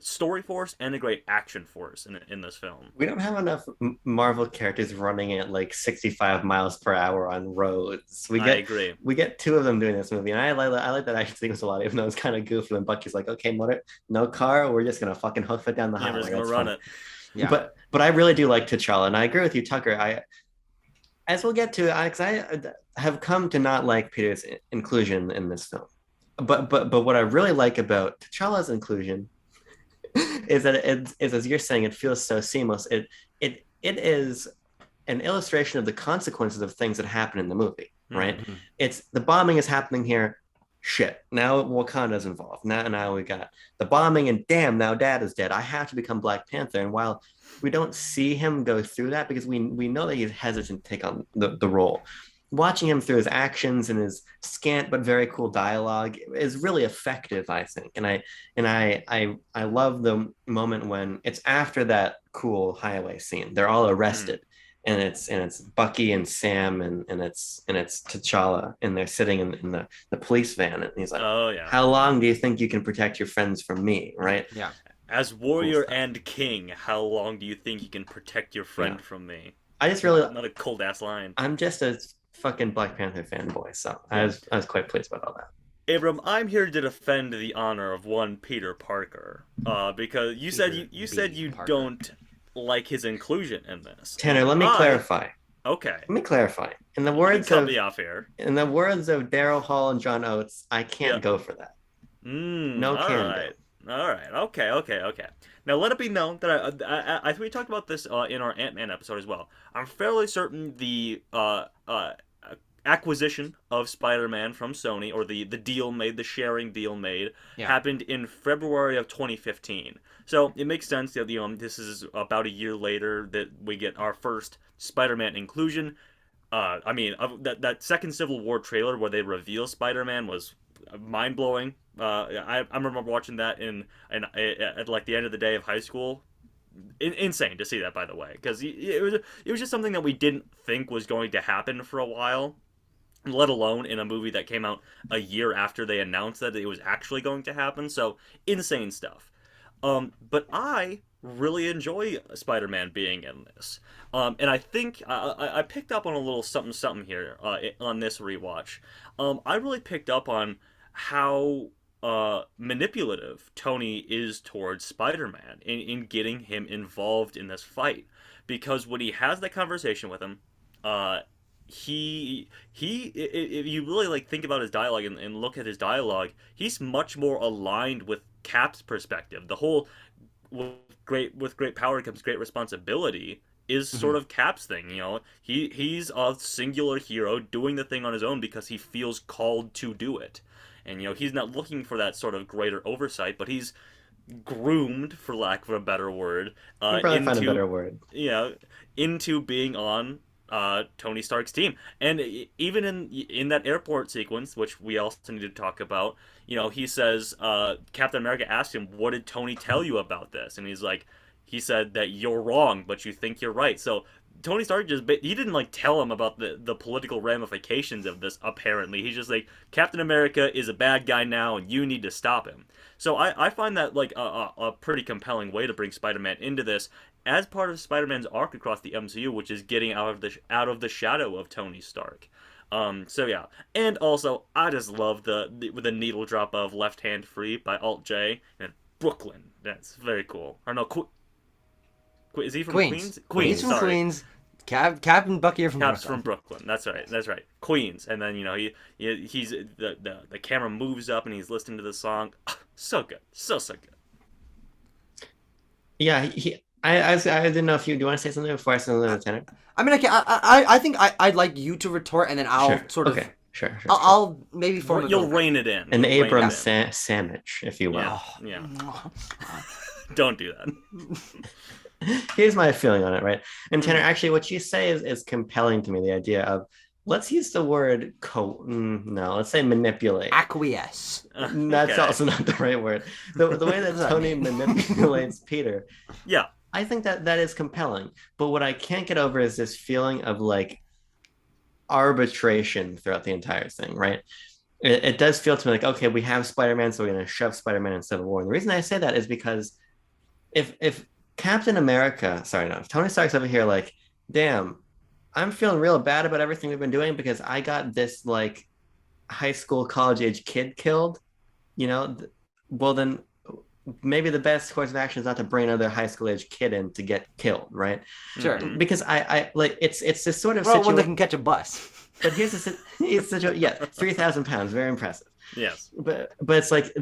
story force and a great action force in this film. We don't have enough Marvel characters running at like 65 miles per hour on roads. I agree. We get two of them doing this movie, and I like that action sequence a lot, even though it's kind of goofy. And Bucky's like, "Okay, motor, no car. We're just gonna fucking hoof it down the highway. We're just gonna That's run fun." it. Yeah. But I really do like T'Challa, and I agree with you, Tucker. As we'll get to, because I have come to not like Peter's inclusion in this film. But what I really like about T'Challa's inclusion is that it is, as you're saying, it feels so seamless. It is an illustration of the consequences of things that happen in the movie, right? Mm-hmm. It's the bombing is happening here. Shit. Now Wakanda's involved. Now we got the bombing, and damn, now Dad is dead. I have to become Black Panther. And while we don't see him go through that because we know that he's hesitant to take on the role, watching him through his actions and his scant but very cool dialogue is really effective, I think. And I love the moment when it's after that cool highway scene. They're all arrested. And it's Bucky and Sam and it's T'Challa, and they're sitting in the police van, and he's like, "Oh yeah, how long do you think you can protect your friends from me?" Right? Yeah. As warrior and king, how long do you think you can protect your friend from me? I just really not a cold ass line. I'm just a fucking Black Panther fanboy, so I was quite pleased about all that. Abram, I'm here to defend the honor of one Peter Parker, because you said you Parker. don't like his inclusion in this. Tanner, let me clarify. Okay. Let me clarify. In the You words can cut of me off here. in the words of Daryl Hall and John Oates, I can't go for that. No all can right. All right. Okay. Now let it be known that I we talked about this in our Ant-Man episode as well. I'm fairly certain the acquisition of Spider-Man from Sony, or the sharing deal made, happened in February of 2015. So it makes sense that this is about a year later that we get our first Spider-Man inclusion. I mean, that second Civil War trailer where they reveal Spider-Man was mind blowing. I remember watching that at like the end of the day of high school. Insane to see that, by the way, because it was just something that we didn't think was going to happen for a while, let alone in a movie that came out a year after they announced that it was actually going to happen. So insane stuff. But I really enjoy Spider-Man being in this. And I think I picked up on a little something here on this rewatch. I really picked up on how manipulative Tony is towards Spider-Man in getting him involved in this fight. Because when he has that conversation with him, if you really like think about his dialogue and look at his dialogue, he's much more aligned with Cap's perspective. The whole with great power comes great responsibility is sort of Cap's thing. He's a singular hero doing the thing on his own because he feels called to do it, and he's not looking for that sort of greater oversight, but he's groomed, for lack of a better word, You probably find a better word. into being on Tony Stark's team. And even in that airport sequence, which we also need to talk about, he says Captain America asked him, "What did Tony tell you about this?" And he's like, he said that you're wrong, but you think you're right. So Tony Stark he didn't like tell him about the political ramifications of this. Apparently, he's just like, Captain America is a bad guy now, and you need to stop him. So I find that like a pretty compelling way to bring Spider-Man into this as part of Spider-Man's arc across the MCU, which is getting out of the shadow of Tony Stark. So yeah, and also I just love the needle drop of "Left Hand Free" by Alt J and Brooklyn. That's very cool. Or no, is he from Queens? He's from sorry. Queens. Captain Bucky are from Cap's Brooklyn. from Brooklyn. That's right. That's right. Queens. And then he's the camera moves up and he's listening to the song. So good. So good. Yeah, I didn't know if you do you want to say something before I say something, Lieutenant? I mean, I think I'd like you to retort, and then I'll sort of. Okay. Sure. I'll maybe form. You'll rein it in. An Abram sandwich, if you will. Yeah. Don't do that. Here's my feeling on it, right? And Tanner, actually, what you say is compelling to me. The idea of, let's use the word let's say manipulate. Acquiesce. That's also not the right word. The way that Tony manipulates Peter. Yeah. I think that is compelling. But what I can't get over is this feeling of like arbitration throughout the entire thing, right? It does feel to me like, okay, we have Spider-Man, so we're going to shove Spider-Man in Civil War. And the reason I say that is because if Captain America, if Tony Stark's over here like, damn, I'm feeling real bad about everything we've been doing because I got this like high school, college age kid killed, well then maybe the best course of action is not to bring another high school age kid in to get killed, right? Sure. Because I like it's this sort of situation. When they can catch a bus. But here's the situation. Yeah, 3,000 pounds, very impressive. Yes. But it's like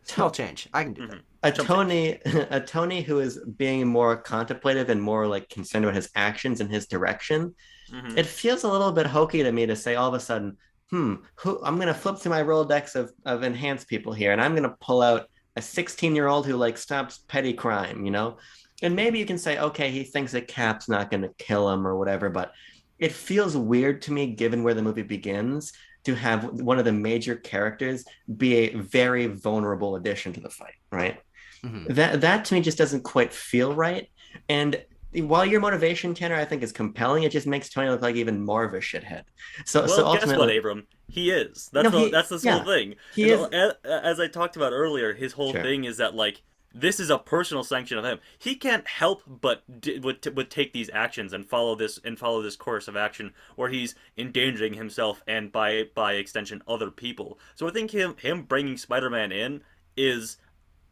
small change. I can do that. A Tony who is being more contemplative and more like concerned about his actions and his direction. Mm-hmm. It feels a little bit hokey to me to say all of a sudden, I'm going to flip through my Rolodex of enhanced people here, and I'm going to pull out a 16-year-old who like stops petty crime, And maybe you can say, okay, he thinks that Cap's not going to kill him or whatever, but it feels weird to me, given where the movie begins, to have one of the major characters be a very vulnerable addition to the fight, right? Mm-hmm. That to me just doesn't quite feel right. And while your motivation, Tanner, I think is compelling, it just makes Tony look like even more of a shithead. So ultimately, guess what, Abram? He is. That's the whole thing. He is. As I talked about earlier, his whole thing is that like this is a personal sanction of him. He can't help but would take these actions and follow this course of action where he's endangering himself and by extension other people. So I think him bringing Spider-Man in is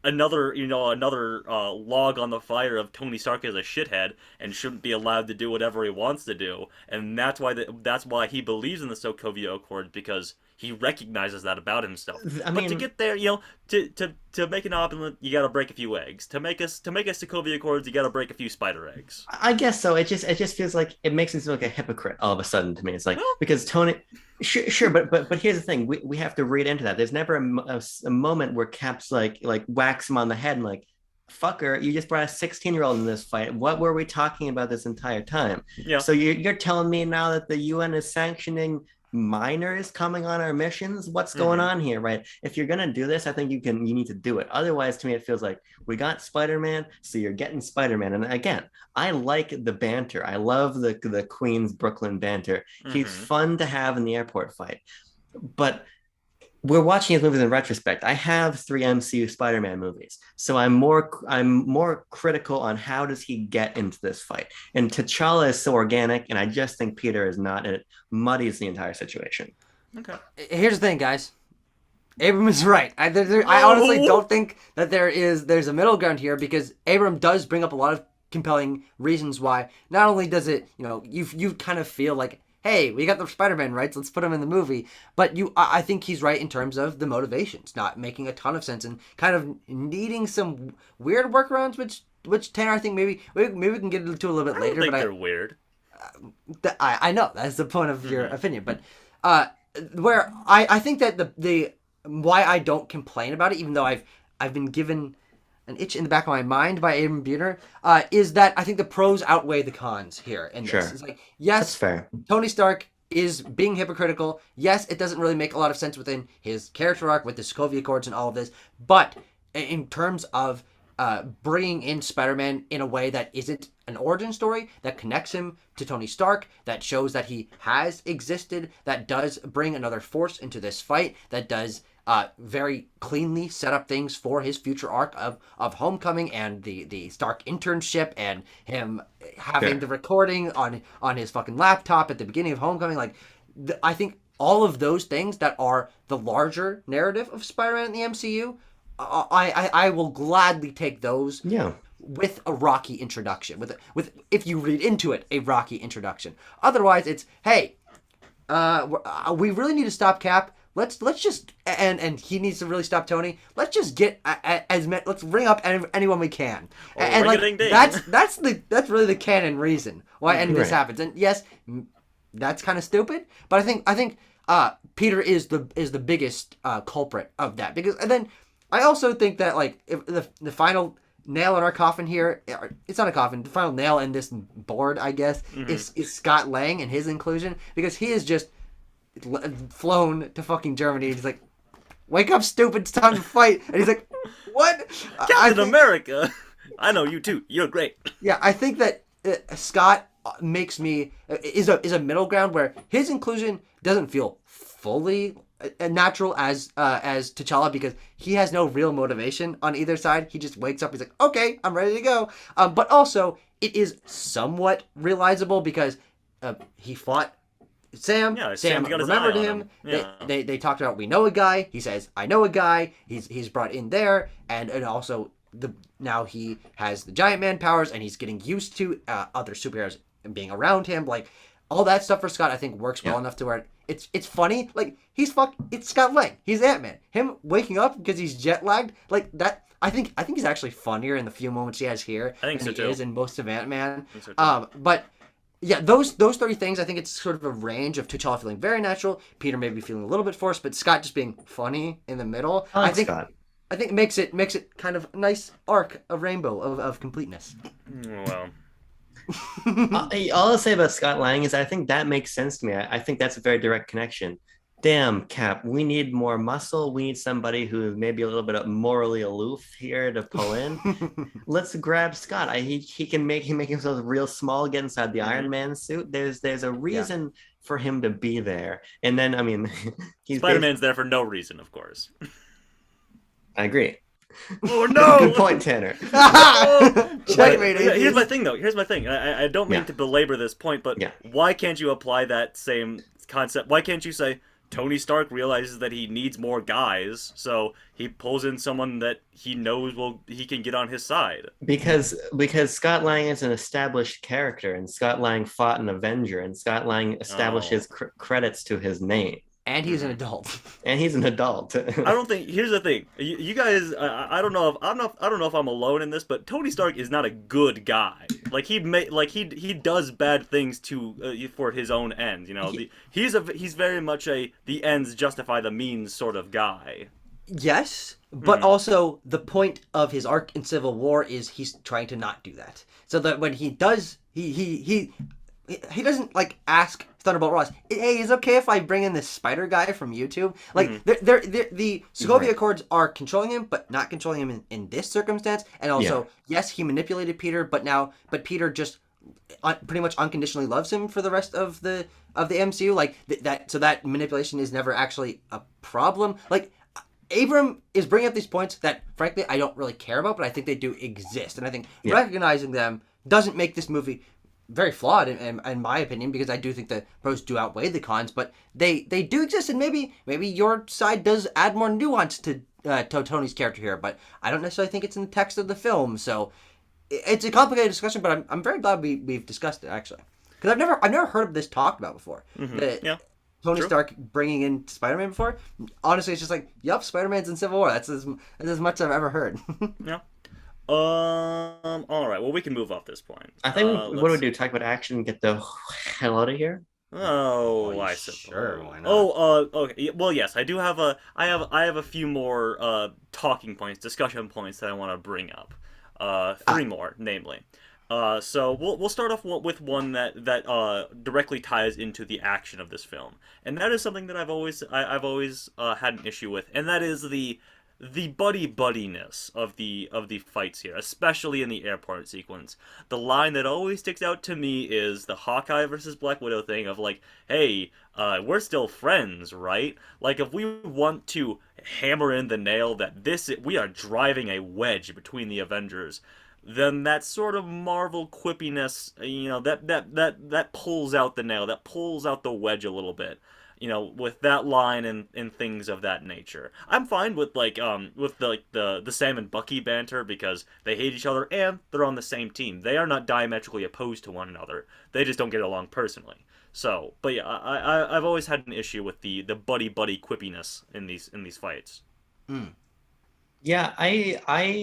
another log on the fire of Tony Stark as a shithead and shouldn't be allowed to do whatever he wants to do, and that's why he believes in the Sokovia Accord, because he recognizes that about himself. But to get there, to make an omelet, you got to break a few eggs. To make us Sokovia Accords, you got to break a few spider eggs. I guess so. It just feels like it makes him seem like a hypocrite all of a sudden to me. It's like because Tony. Sure, but here's the thing: we have to read into that. There's never a moment where Cap's like whacks him on the head and like, "Fucker, you just brought a 16-year-old in this fight. What were we talking about this entire time?" Yeah. So you're telling me now that the UN is sanctioning minors coming on our missions? What's going on here, right? If you're gonna do this, I think you need to do it. Otherwise, to me, it feels like we got Spider-Man, so you're getting Spider-Man. And again, I like the banter. I love the Queens Brooklyn banter. He's fun to have in the airport fight. But we're watching his movies in retrospect. I have 3 MCU Spider-Man movies, so I'm more critical on how does he get into this fight. And T'Challa is so organic, and I just think Peter is not, and it muddies the entire situation. Okay. Here's the thing, guys. Abram is right. I honestly don't think that there's a middle ground here, because Abram does bring up a lot of compelling reasons why. Not only does it, you kind of feel like, hey, we got the Spider-Man rights, let's put him in the movie. But I think he's right in terms of the motivations not making a ton of sense and kind of needing some weird workarounds, which Tanner, I think maybe we can get into a little bit later. I don't think they're weird. I know that's the point of your opinion, but where I think that the why I don't complain about it, even though I've been given an itch in the back of my mind by Abram Buner, is that I think the pros outweigh the cons here in this. Sure. It's like, That's yes, fair. Tony Stark is being hypocritical. Yes, it doesn't really make a lot of sense within his character arc with the Sokovia Accords and all of this. But in terms of bringing in Spider-Man in a way that isn't an origin story, that connects him to Tony Stark, that shows that he has existed, that does bring another force into this fight, that does very cleanly set up things for his future arc of Homecoming and the Stark internship and him having the recording on his fucking laptop at the beginning of Homecoming. Like, I think all of those things that are the larger narrative of Spider-Man in the MCU, I will gladly take those. Yeah. With a rocky introduction, with if you read into it, a rocky introduction. Otherwise, it's, hey, we really need to stop Cap. Let's just and he needs to really stop Tony. Let's just get let's ring up anyone we can. And like that's really the canon reason why any of this happens. And yes, that's kind of stupid, but I think Peter is the biggest culprit of that, because and then I also think that like if the final nail in our coffin here, it's not a coffin, the final nail in this board, I guess, is Scott Lang and his inclusion, because he is just flown to fucking Germany. He's like, wake up, stupid, it's time to fight. And he's like, what? Captain America, I know you too, you're great. Yeah, I think that Scott makes me is a middle ground where his inclusion doesn't feel fully natural as T'Challa, because he has no real motivation on either side. He just wakes up, he's like, okay, I'm ready to go. But also it is somewhat realizable because he fought Sam. Yeah, Sam remembered him. Yeah. They talked about, we know a guy. He says, I know a guy. He's brought in there, and also now he has the Giant Man powers, and he's getting used to other superheroes being around him. Like, all that stuff for Scott, I think, works well enough to where it's funny. Like, it's Scott Lang. He's Ant-Man. Him waking up because he's jet lagged, like that. I think he's actually funnier in the few moments he has here than he is in most of Ant-Man. But yeah, those three things, I think it's sort of a range of T'Challa feeling very natural, Peter maybe feeling a little bit forced, but Scott just being funny in the middle. I think it makes it kind of a nice arc, a rainbow of completeness. Well, all I'll say about Scott Lang is I think that makes sense to me. I think that's a very direct connection. Damn, Cap, we need more muscle. We need somebody who is maybe a little bit morally aloof here to pull in. Let's grab Scott. He can make himself real small, get inside the Iron Man suit. There's a reason for him to be there. And then, I mean, Spider-Man's there for no reason, of course. I agree. Oh no! Good point, Tanner. Here's my thing, though. I don't mean to belabor this point, but why can't you apply that same concept? Why can't you say Tony Stark realizes that he needs more guys, so he pulls in someone that he knows he can get on his side? Because Scott Lang is an established character, and Scott Lang fought an Avenger, and Scott Lang establishes credits to his name. And he's an adult. I don't think. Here's the thing. You guys. I don't know if I don't know if I'm alone in this, but Tony Stark is not a good guy. Like he does bad things for his own ends. You know, he's very much the ends justify the means sort of guy. Yes, but also the point of his arc in Civil War is he's trying to not do that. So that when he does, he doesn't like ask Thunderbolt Ross, hey, is it okay if I bring in this spider guy from YouTube? Like, the Sokovia Accords are controlling him, but not controlling him in this circumstance. And also, yes, he manipulated Peter, but Peter just pretty much unconditionally loves him for the rest of the MCU. Like so that manipulation is never actually a problem. Like, Abram is bringing up these points that, frankly, I don't really care about, but I think they do exist, and I think recognizing them doesn't make this movie very flawed in my opinion, because I do think the pros do outweigh the cons, but they do exist, and maybe your side does add more nuance to Tony's character here, but I don't necessarily think it's in the text of the film, so it's a complicated discussion, but I'm very glad we've discussed it, actually, because I've never heard of this talked about before. Tony Stark bringing in Spider-Man before. Honestly, it's just like, yup, Spider-Man's in Civil War. That's as much as I've ever heard. Yeah. All right. Well, we can move off this point. I think what do we do? Talk about action and get the hell out of here? Oh, Oh, you I sure? suppose. Why not? Oh, okay. Well, yes, I do have I have a few more talking points, discussion points that I want to bring up. Three Ah, more, namely. So we'll start off with one that directly ties into the action of this film, and that is something that I've always had an issue with, and that is the buddiness of the fights here, especially in the airport sequence. The line that always sticks out to me is the Hawkeye versus Black Widow thing of like, hey, we're still friends, right? Like if we want to hammer in the nail that this we are driving a wedge between the Avengers, then that sort of Marvel quippiness, that pulls out the nail, that pulls out the wedge a little bit, with that line and things of that nature. I'm fine with the Sam and Bucky banter because they hate each other and they're on the same team. They are not diametrically opposed to one another. They just don't get along personally. So, but yeah, I've always had an issue with the buddy quippiness in these fights. mm. Yeah, I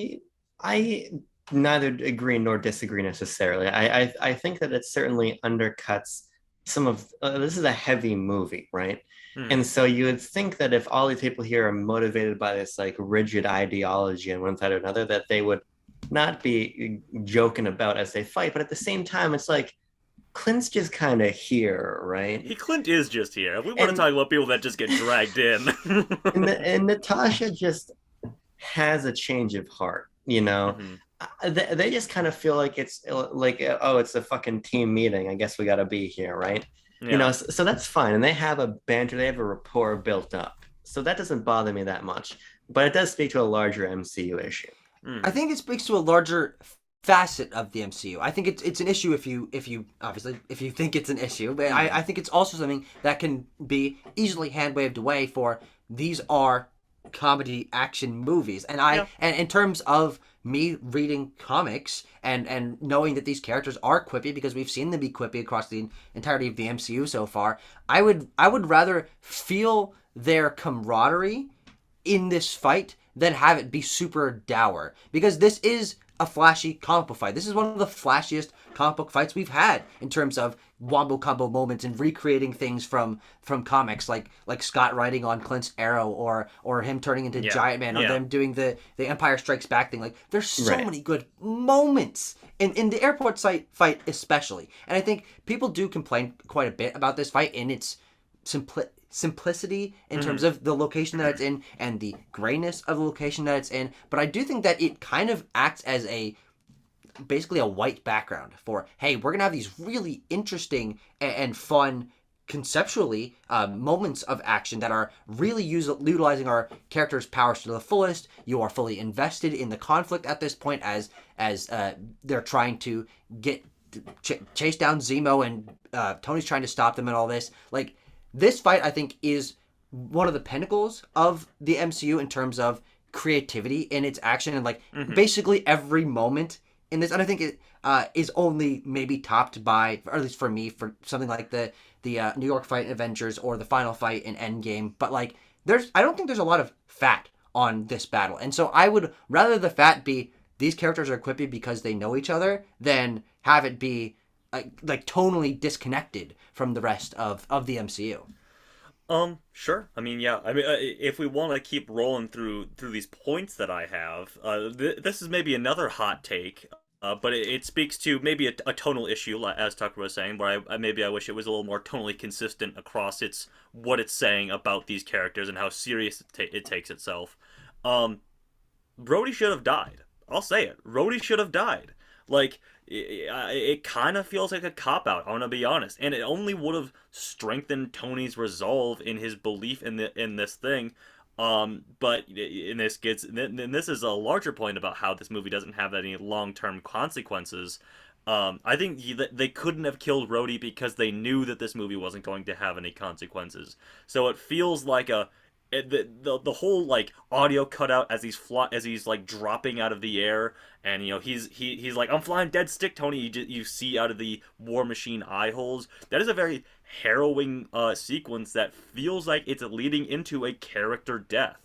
neither agree nor disagree necessarily. I think that it certainly undercuts some of this is a heavy movie, right? Hmm. And so you would think that if all these people here are motivated by this like rigid ideology on one side or another, that they would not be joking about as they fight. But at the same time, it's like Clint's just kind of here, right? Clint is just here. If we want to And talk about people that just get dragged in. and Natasha just has a change of heart, you know. Hmm. They just kind of feel like it's like, oh, it's a fucking team meeting, I guess we got to be here, right? You Yeah. know, so that's fine, and they have a banter, they have a rapport built up, so that doesn't bother me that much, but it does speak to a larger MCU issue. I Hmm. think it speaks to a larger facet of the MCU. I think it's an issue if you obviously if you think it's an issue, but I think it's also something that can be easily hand waved away for these are comedy action movies. Yeah. And in terms of me reading comics and knowing that these characters are quippy because we've seen them be quippy across the entirety of the MCU so far, I would rather feel their camaraderie in this fight than have it be super dour. Because this is a flashy comic book fight. This is one of the flashiest comic book fights we've had in terms of wombo combo moments and recreating things from comics, like Scott riding on Clint's arrow or him turning into Yeah. Giant Man or Yeah. them doing the Empire Strikes Back thing. Like there's so Right. many good moments in the airport site fight especially. And I think people do complain quite a bit about this fight in its simplicity in terms Hmm. of the location that it's in and the grayness of the location that it's in, but I do think that it kind of acts as a basically a white background for, hey, we're gonna have these really interesting and fun conceptually moments of action that are really utilizing our characters' powers to the fullest. You are fully invested in the conflict at this point as they're trying to get chase down Zemo and Tony's trying to stop them and all this. Like this fight, I think, is one of the pinnacles of the MCU in terms of creativity in its action and like Hmm. basically every moment in this. And I think it is only maybe topped by, or at least for me, for something like the New York fight in Avengers or the final fight in Endgame. But like, I don't think there's a lot of fat on this battle, and so I would rather the fat be these characters are quippy because they know each other than have it be like tonally disconnected from the rest of the MCU. Sure. I mean, yeah. I mean, if we want to keep rolling through these points that I have, this is maybe another hot take, but it speaks to maybe a tonal issue, as Tucker was saying, where maybe I wish it was a little more tonally consistent across what it's saying about these characters and how serious it takes itself. Um, Brody should have died. I'll say it. Rhodey should have died. Like it kind of feels like a cop out. I'm gonna be honest, and it only would have strengthened Tony's resolve in his belief in this thing. But in this is a larger point about how this movie doesn't have any long term consequences. I think they couldn't have killed Rhodey because they knew that this movie wasn't going to have any consequences. So it feels like the whole like audio cutout as he's like dropping out of the air, and he's like, I'm flying dead stick, Tony. You see out of the War Machine eye holes. That is a very harrowing sequence that feels like it's leading into a character death.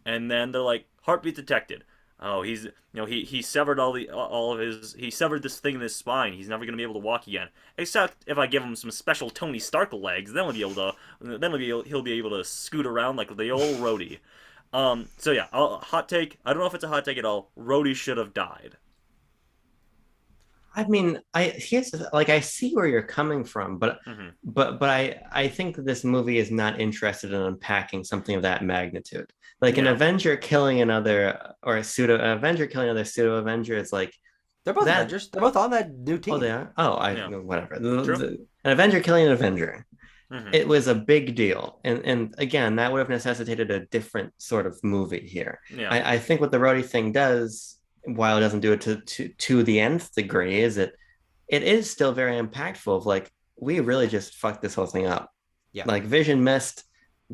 And then they're like, heartbeat detected. oh, he severed all of his, he severed this thing in his spine. He's never gonna be able to walk again. Except if I give him some special Tony Stark legs, then he'll be able to scoot around like the old Rhodey. So yeah, hot take. I don't know if it's a hot take at all. Rhodey should have died. I mean, I see where you're coming from, but Hmm. I think that this movie is not interested in unpacking something of that magnitude. Like an Yeah. Avenger killing another, or a pseudo an Avenger killing another pseudo Avenger is like They're both that. Avengers. They're both on that new Oh, team. they are. Oh, I Yeah. whatever. True. An Avenger killing an Avenger. Hmm. It was a big deal, and again, that would have necessitated a different sort of movie here. Yeah. I think what the Rhodey thing does, while it doesn't do it to the nth degree, is it is still very impactful. Of like, we really just fucked this whole thing up. Yeah. Like Vision missed,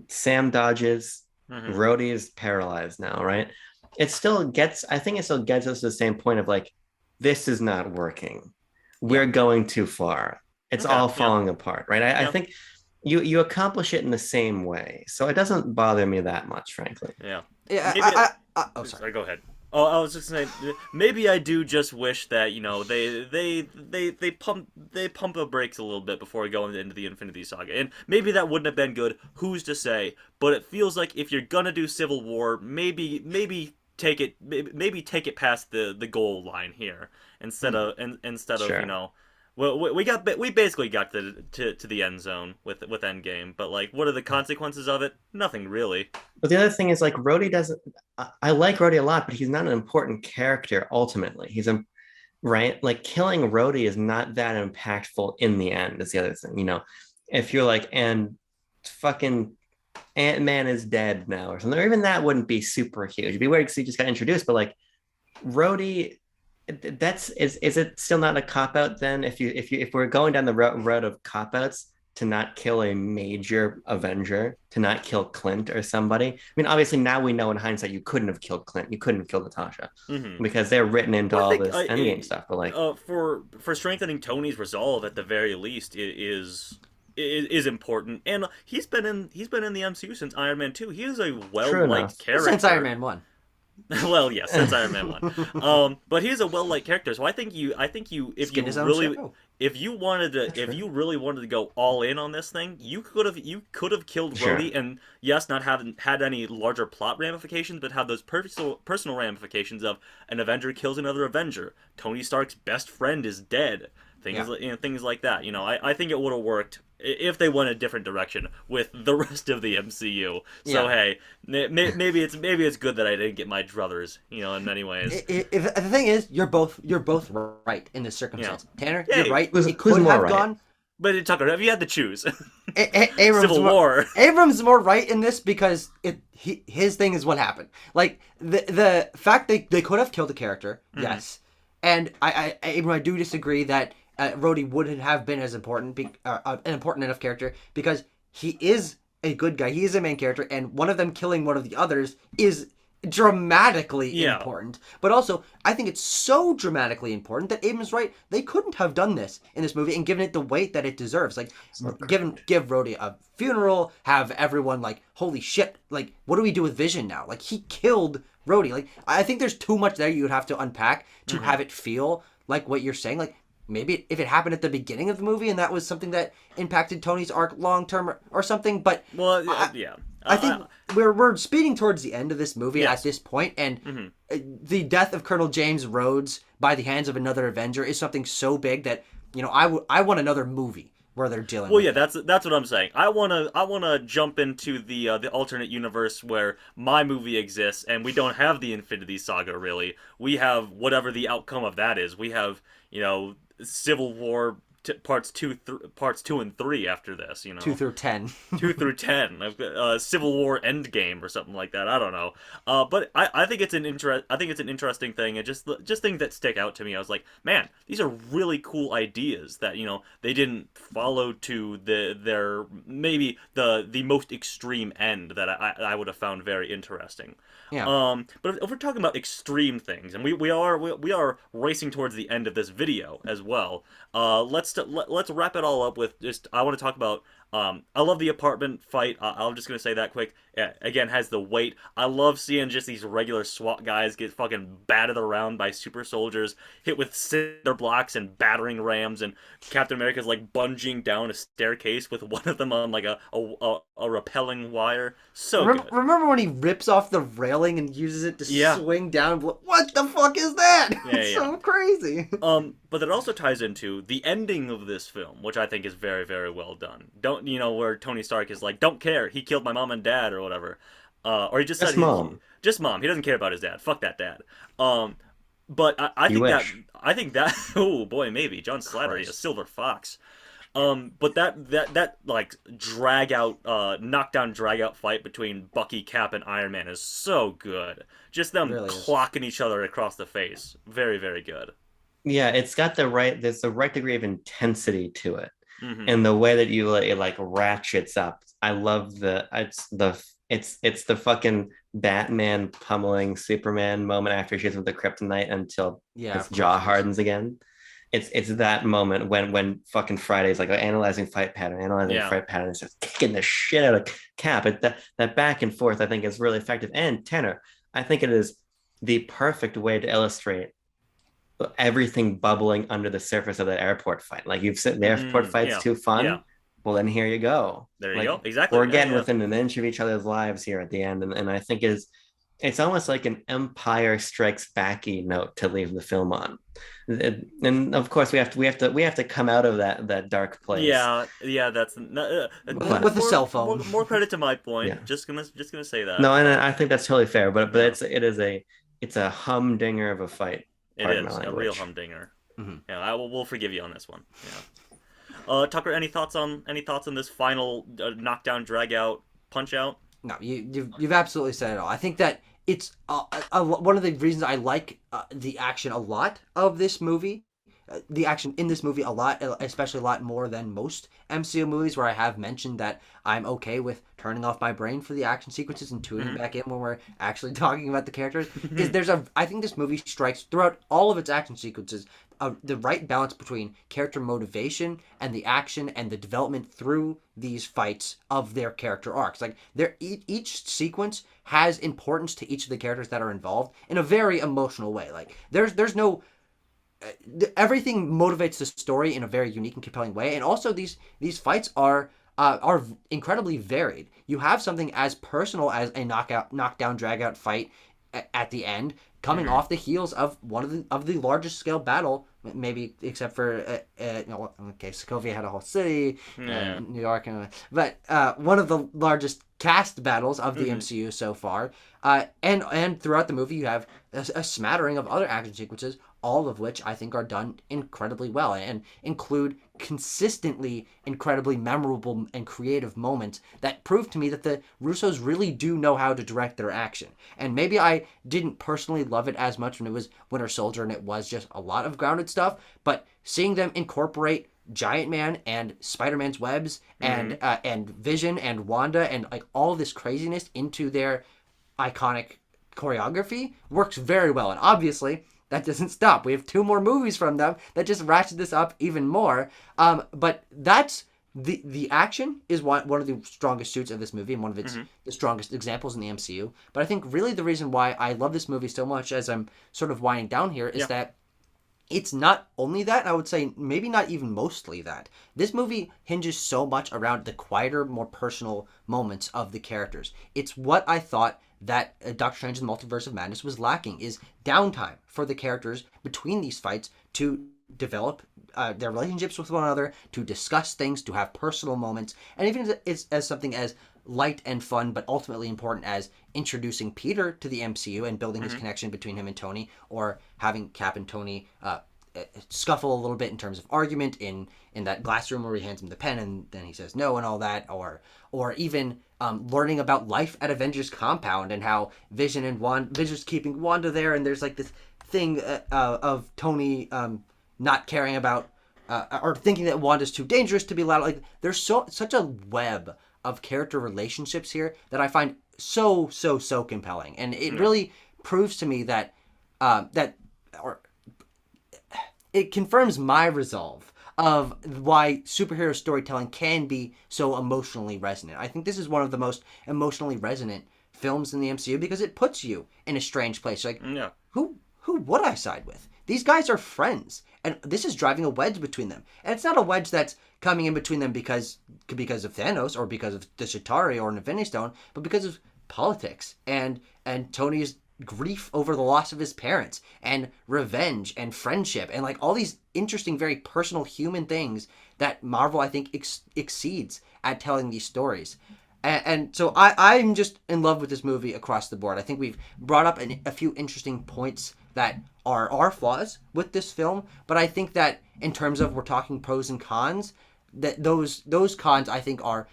Sam dodges, Hmm. Rhodey is paralyzed now, right? I think it still gets us to the same point of like, this is not working. We're going too far. It's Okay. all Yeah. falling apart, right? I Yeah. think you accomplish it in the same way. So it doesn't bother me that much, frankly. Yeah. Yeah. Maybe. Oh, sorry. Sorry. Go ahead. Oh, I was just saying. Maybe I do just wish that they pump the brakes a little bit before going into the Infinity Saga, and maybe that wouldn't have been good. Who's to say? But it feels like if you're gonna do Civil War, maybe take it past the goal line here instead of Sure. well, we basically got to the end zone with Endgame, but like, what are the consequences of it? Nothing really. But the other thing is like Rhodey doesn't. I like Rhodey a lot, but he's not an important character ultimately. He's a right. Like killing Rhodey is not that impactful in the end. Is the other thing. If you're like, and fucking Ant-Man is dead now or something, or even that wouldn't be super huge. It'd be weird because he just got introduced, but like Rhodey, is it still not a cop out then? If we're going down the road of cop outs, to not kill a major Avenger, to not kill Clint or somebody. I mean, obviously now we know in hindsight you couldn't have killed Clint, you couldn't have killed Natasha Hmm. because they're written into Well, I all think this Endgame stuff. But like, for strengthening Tony's resolve at the very least is important, and he's been in the MCU since Iron Man 2. He is a true enough. well-liked character. Since Iron Man 1. Well, yes, since Iron Man 1. But he's a well-liked character, so I think you Skin his own show. if you wanted to That's if true. you really wanted to go all in on this thing, you could have killed Sure. Rhodey, and yes, not having had any larger plot ramifications, but have those personal ramifications of an Avenger kills another Avenger. Tony Stark's best friend is dead. Yeah. Things like that. I think it would have worked if they went a different direction with the rest of the MCU. So Yeah. hey, maybe it's good that I didn't get my druthers. In many ways. If the thing is, you're both right in this circumstance. Tanner, Yeah, you're right. who's It could more have right? gone. But Tucker, have you had to choose? Abrams Civil War. Abrams more right in this because his thing is what happened. Like the fact they could have killed the character, yes, and I do disagree that Rhodey wouldn't have been as important, an important enough character because he is a good guy. He is a main character, and one of them killing one of the others is dramatically Yeah. important. But also, I think it's so dramatically important that Abrams right. They couldn't have done this in this movie and given it the weight that it deserves. Like, give Rhodey a funeral, have everyone like, holy shit, like, what do we do with Vision now? Like, he killed Rhodey. Like, I think there's too much there you would have to unpack to have it feel like what you're saying. Like, maybe if it happened at the beginning of the movie and that was something that impacted Tony's arc long term or something, but Well, yeah. I think we're speeding towards the end of this movie Yes. at this point, and the death of Colonel James Rhodes by the hands of another Avenger is something so big that I want another movie where they're dealing. Well, with yeah, it. that's what I'm saying. I wanna jump into the alternate universe where my movie exists, and we don't have the Infinity Saga. Really, we have whatever the outcome of that is. We have Civil War parts two and three after this. 2 through 10. 2 through 10, Civil War Endgame or something like that. I don't know, but I think it's an interesting thing, and just things that stick out to me. I was like, man, these are really cool ideas that they didn't follow to their maybe the most extreme end that I would have found very interesting. Yeah. But if we're talking about extreme things, and we are racing towards the end of this video as well. Let's wrap it all up with just I want to talk about I love the apartment fight. I'm just gonna say that quick. Yeah, again, has the weight. I love seeing just these regular SWAT guys get fucking battered around by super soldiers, hit with cinder blocks and battering rams, and Captain America's like bungeeing down a staircase with one of them on like a repelling wire. So good. Remember when he rips off the railing and uses it to Yeah. swing down? What the fuck is that? Yeah, It's yeah. so crazy. But that also ties into the ending of this film, which I think is very, very well done. Don't where Tony Stark is like, "Don't care, he killed my mom and dad," or whatever, or he just Just said, mom. just mom. He doesn't care about his dad. Fuck that dad. But I You think wish. I think that oh boy, maybe John Slattery, a Christ. silver fox. But that like drag out, knockdown drag out fight between Bucky, Cap, and Iron Man is so good. Just them Really is. clocking each other across the face. Very, very good. Yeah, it's got there's the right degree of intensity to it. Hmm. And the way that it like ratchets up. I love it's the fucking Batman pummeling Superman moment after he shoots with the kryptonite until Yeah, his of course jaw it is. hardens again. It's that moment when fucking Friday's like analyzing fight pattern, Yeah. and starts kicking the shit out of Cap. That back and forth I think is really effective. And Tanner, I think it is the perfect way to illustrate everything bubbling under the surface of that airport fight. Like you've said, the airport fight's Yeah. too fun. Yeah. Well, then here you go. There you Like go. Exactly. we're Yeah, getting yeah. within an inch of each other's lives here at the end, and I think it's almost like an Empire Strikes Backy note to leave the film on. And of course, we have to come out of that dark place. Yeah, yeah, that's With a cell phone. More credit to my point. Yeah. Just gonna say that. No, and I think that's totally fair. But Yeah. it's a humdinger of a fight. It Pardon my is a language. real humdinger. Mhm. Yeah, we'll forgive you on this one. Yeah. Tucker, any thoughts on this final knockdown, drag out, punch out? No, you've absolutely said it all. I think that it's one of the reasons I like the action a lot of this movie. The action in this movie a lot, especially a lot more than most MCU movies, where I have mentioned that I'm okay with turning off my brain for the action sequences and tuning back in when we're actually talking about the characters. I think this movie strikes throughout all of its action sequences the right balance between character motivation and the action and the development through these fights of their character arcs. Like each sequence has importance to each of the characters that are involved in a very emotional way. Like there's no everything motivates the story in a very unique and compelling way, and also these fights are incredibly varied. You have something as personal as a knockdown, drag out fight at the end, coming off the heels of one of the largest scale battle, maybe except for Sokovia had a whole city, New York, but one of the largest cast battles of the MCU so far. And throughout the movie, you have a smattering of other action sequences, all of which I think are done incredibly well and include consistently incredibly memorable and creative moments that prove to me that the Russos really do know how to direct their action. And maybe I didn't personally love it as much when it was Winter Soldier and it was just a lot of grounded stuff, but seeing them incorporate Giant Man and Spider-Man's webs and Vision and Wanda and like all this craziness into their iconic choreography works very well. And obviously that doesn't stop. We have 2 more movies from them that just ratchet this up even more. But that's the action is one of the strongest suits of this movie and one of its the strongest examples in the MCU. But I think really the reason why I love this movie so much as I'm sort of winding down here is that it's not only that, and I would say maybe not even mostly that. This movie hinges so much around the quieter, more personal moments of the characters. It's what I thought that Doctor Strange and the Multiverse of Madness was lacking, is downtime for the characters between these fights to develop their relationships with one another, to discuss things, to have personal moments, and even as something as light and fun, but ultimately important as introducing Peter to the MCU and building his connection between him and Tony, or having Cap and Tony scuffle a little bit in terms of argument in that glass room where he hands him the pen and then he says no and all that, or even learning about life at Avengers Compound and how Vision's keeping Wanda there, and there's like this thing of Tony not caring about or thinking that Wanda's too dangerous to be allowed. Like there's such a web of character relationships here that I find so compelling, and it really proves to me that it confirms my resolve of why superhero storytelling can be so emotionally resonant. I think this is one of the most emotionally resonant films in the MCU because it puts you in a strange place. Like, Yeah. who would I side with? These guys are friends, and this is driving a wedge between them. And it's not a wedge that's coming in between them because of Thanos or because of the Chitauri or an Infinity Stone, but because of politics and Tony's grief over the loss of his parents and revenge and friendship and like all these interesting, very personal human things that Marvel, I think, exceeds at telling these stories. And so I'm just in love with this movie across the board. I think we've brought up a few interesting points that are our flaws with this film, but I think that in terms of we're talking pros and cons, that those cons I think are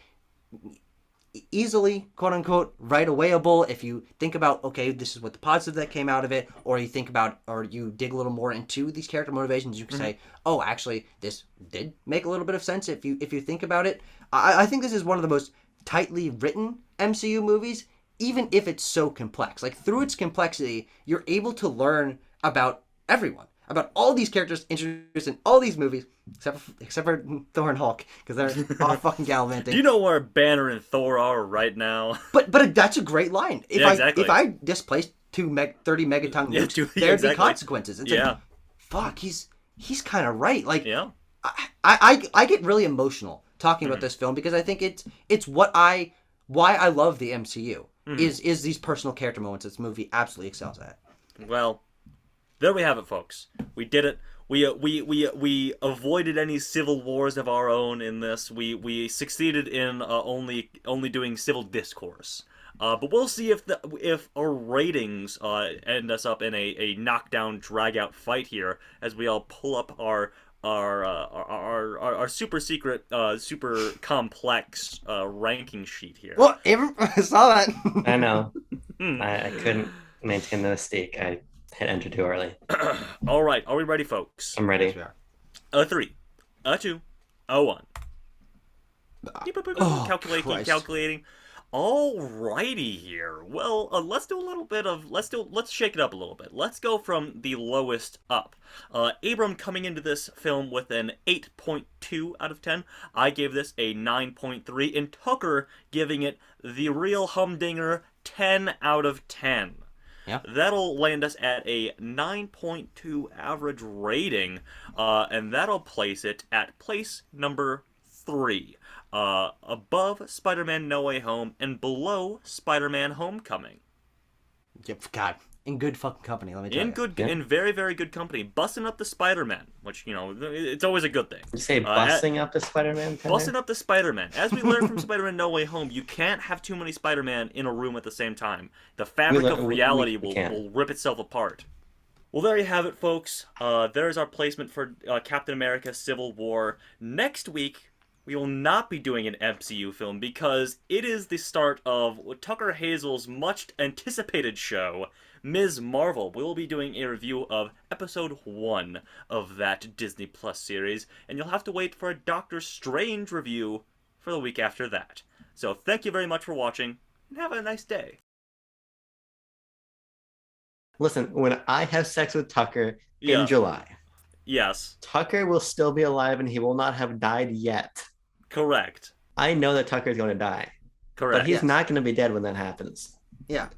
easily, quote unquote, right awayable if you think about, okay, this is what the positive that came out of it, or you think about, or you dig a little more into these character motivations, you can say, oh, actually, this did make a little bit of sense if you think about it. I think this is one of the most tightly written MCU movies, even if it's so complex. Like, through its complexity, you're able to learn about everyone, about all these characters introduced in all these movies, except for Thor and Hulk, because they're all fucking gallivanting. Do you know where Banner and Thor are right now? But that's a great line. If exactly. if I displaced 30 megaton nukes, there'd be consequences. It's like, fuck, he's kind of right. Like, I get really emotional talking about this film because I think it's why I love the MCU is these personal character moments this movie absolutely excels at. Well, there we have it, folks. We did it. We avoided any civil wars of our own in this. We succeeded in only doing civil discourse. But we'll see if our ratings end us up in a knockdown, drag out fight here as we all pull up our super secret, super complex ranking sheet here. Well, I saw that. I know. I couldn't maintain the mistake. I hit enter too early. All right, are we ready, folks? I'm ready. Yes, we are. 3, 2, 1. Oh, Calculating. Alrighty here. Well, let's shake it up a little bit. Let's go from the lowest up. Abram coming into this film with an 8.2 out of 10. I gave this a 9.3, and Tucker giving it the real humdinger 10 out of 10. Yeah. That'll land us at a 9.2 average rating, and that'll place it at place number 3. Above Spider-Man No Way Home and below Spider-Man Homecoming. Yep, God, in good fucking company, let me tell you. In very, very good company. Busting up the Spider-Man, which, it's always a good thing. Did you say busting up the Spider-Man? Busting up the Spider-Man. As we learned from Spider-Man No Way Home, you can't have too many Spider-Man in a room at the same time. The fabric of reality will rip itself apart. Well, there you have it, folks. There's our placement for Captain America Civil War. Next week, we will not be doing an MCU film because it is the start of Tucker Hazel's much-anticipated show, Ms. Marvel. We will be doing a review of episode 1 of that Disney Plus series, and you'll have to wait for a Doctor Strange review for the week after that. So thank you very much for watching, and have a nice day. Listen, when I have sex with Tucker in July, yes, Tucker will still be alive and he will not have died yet. Correct. I know that Tucker is going to die. Correct. But he's not going to be dead when that happens. Yeah.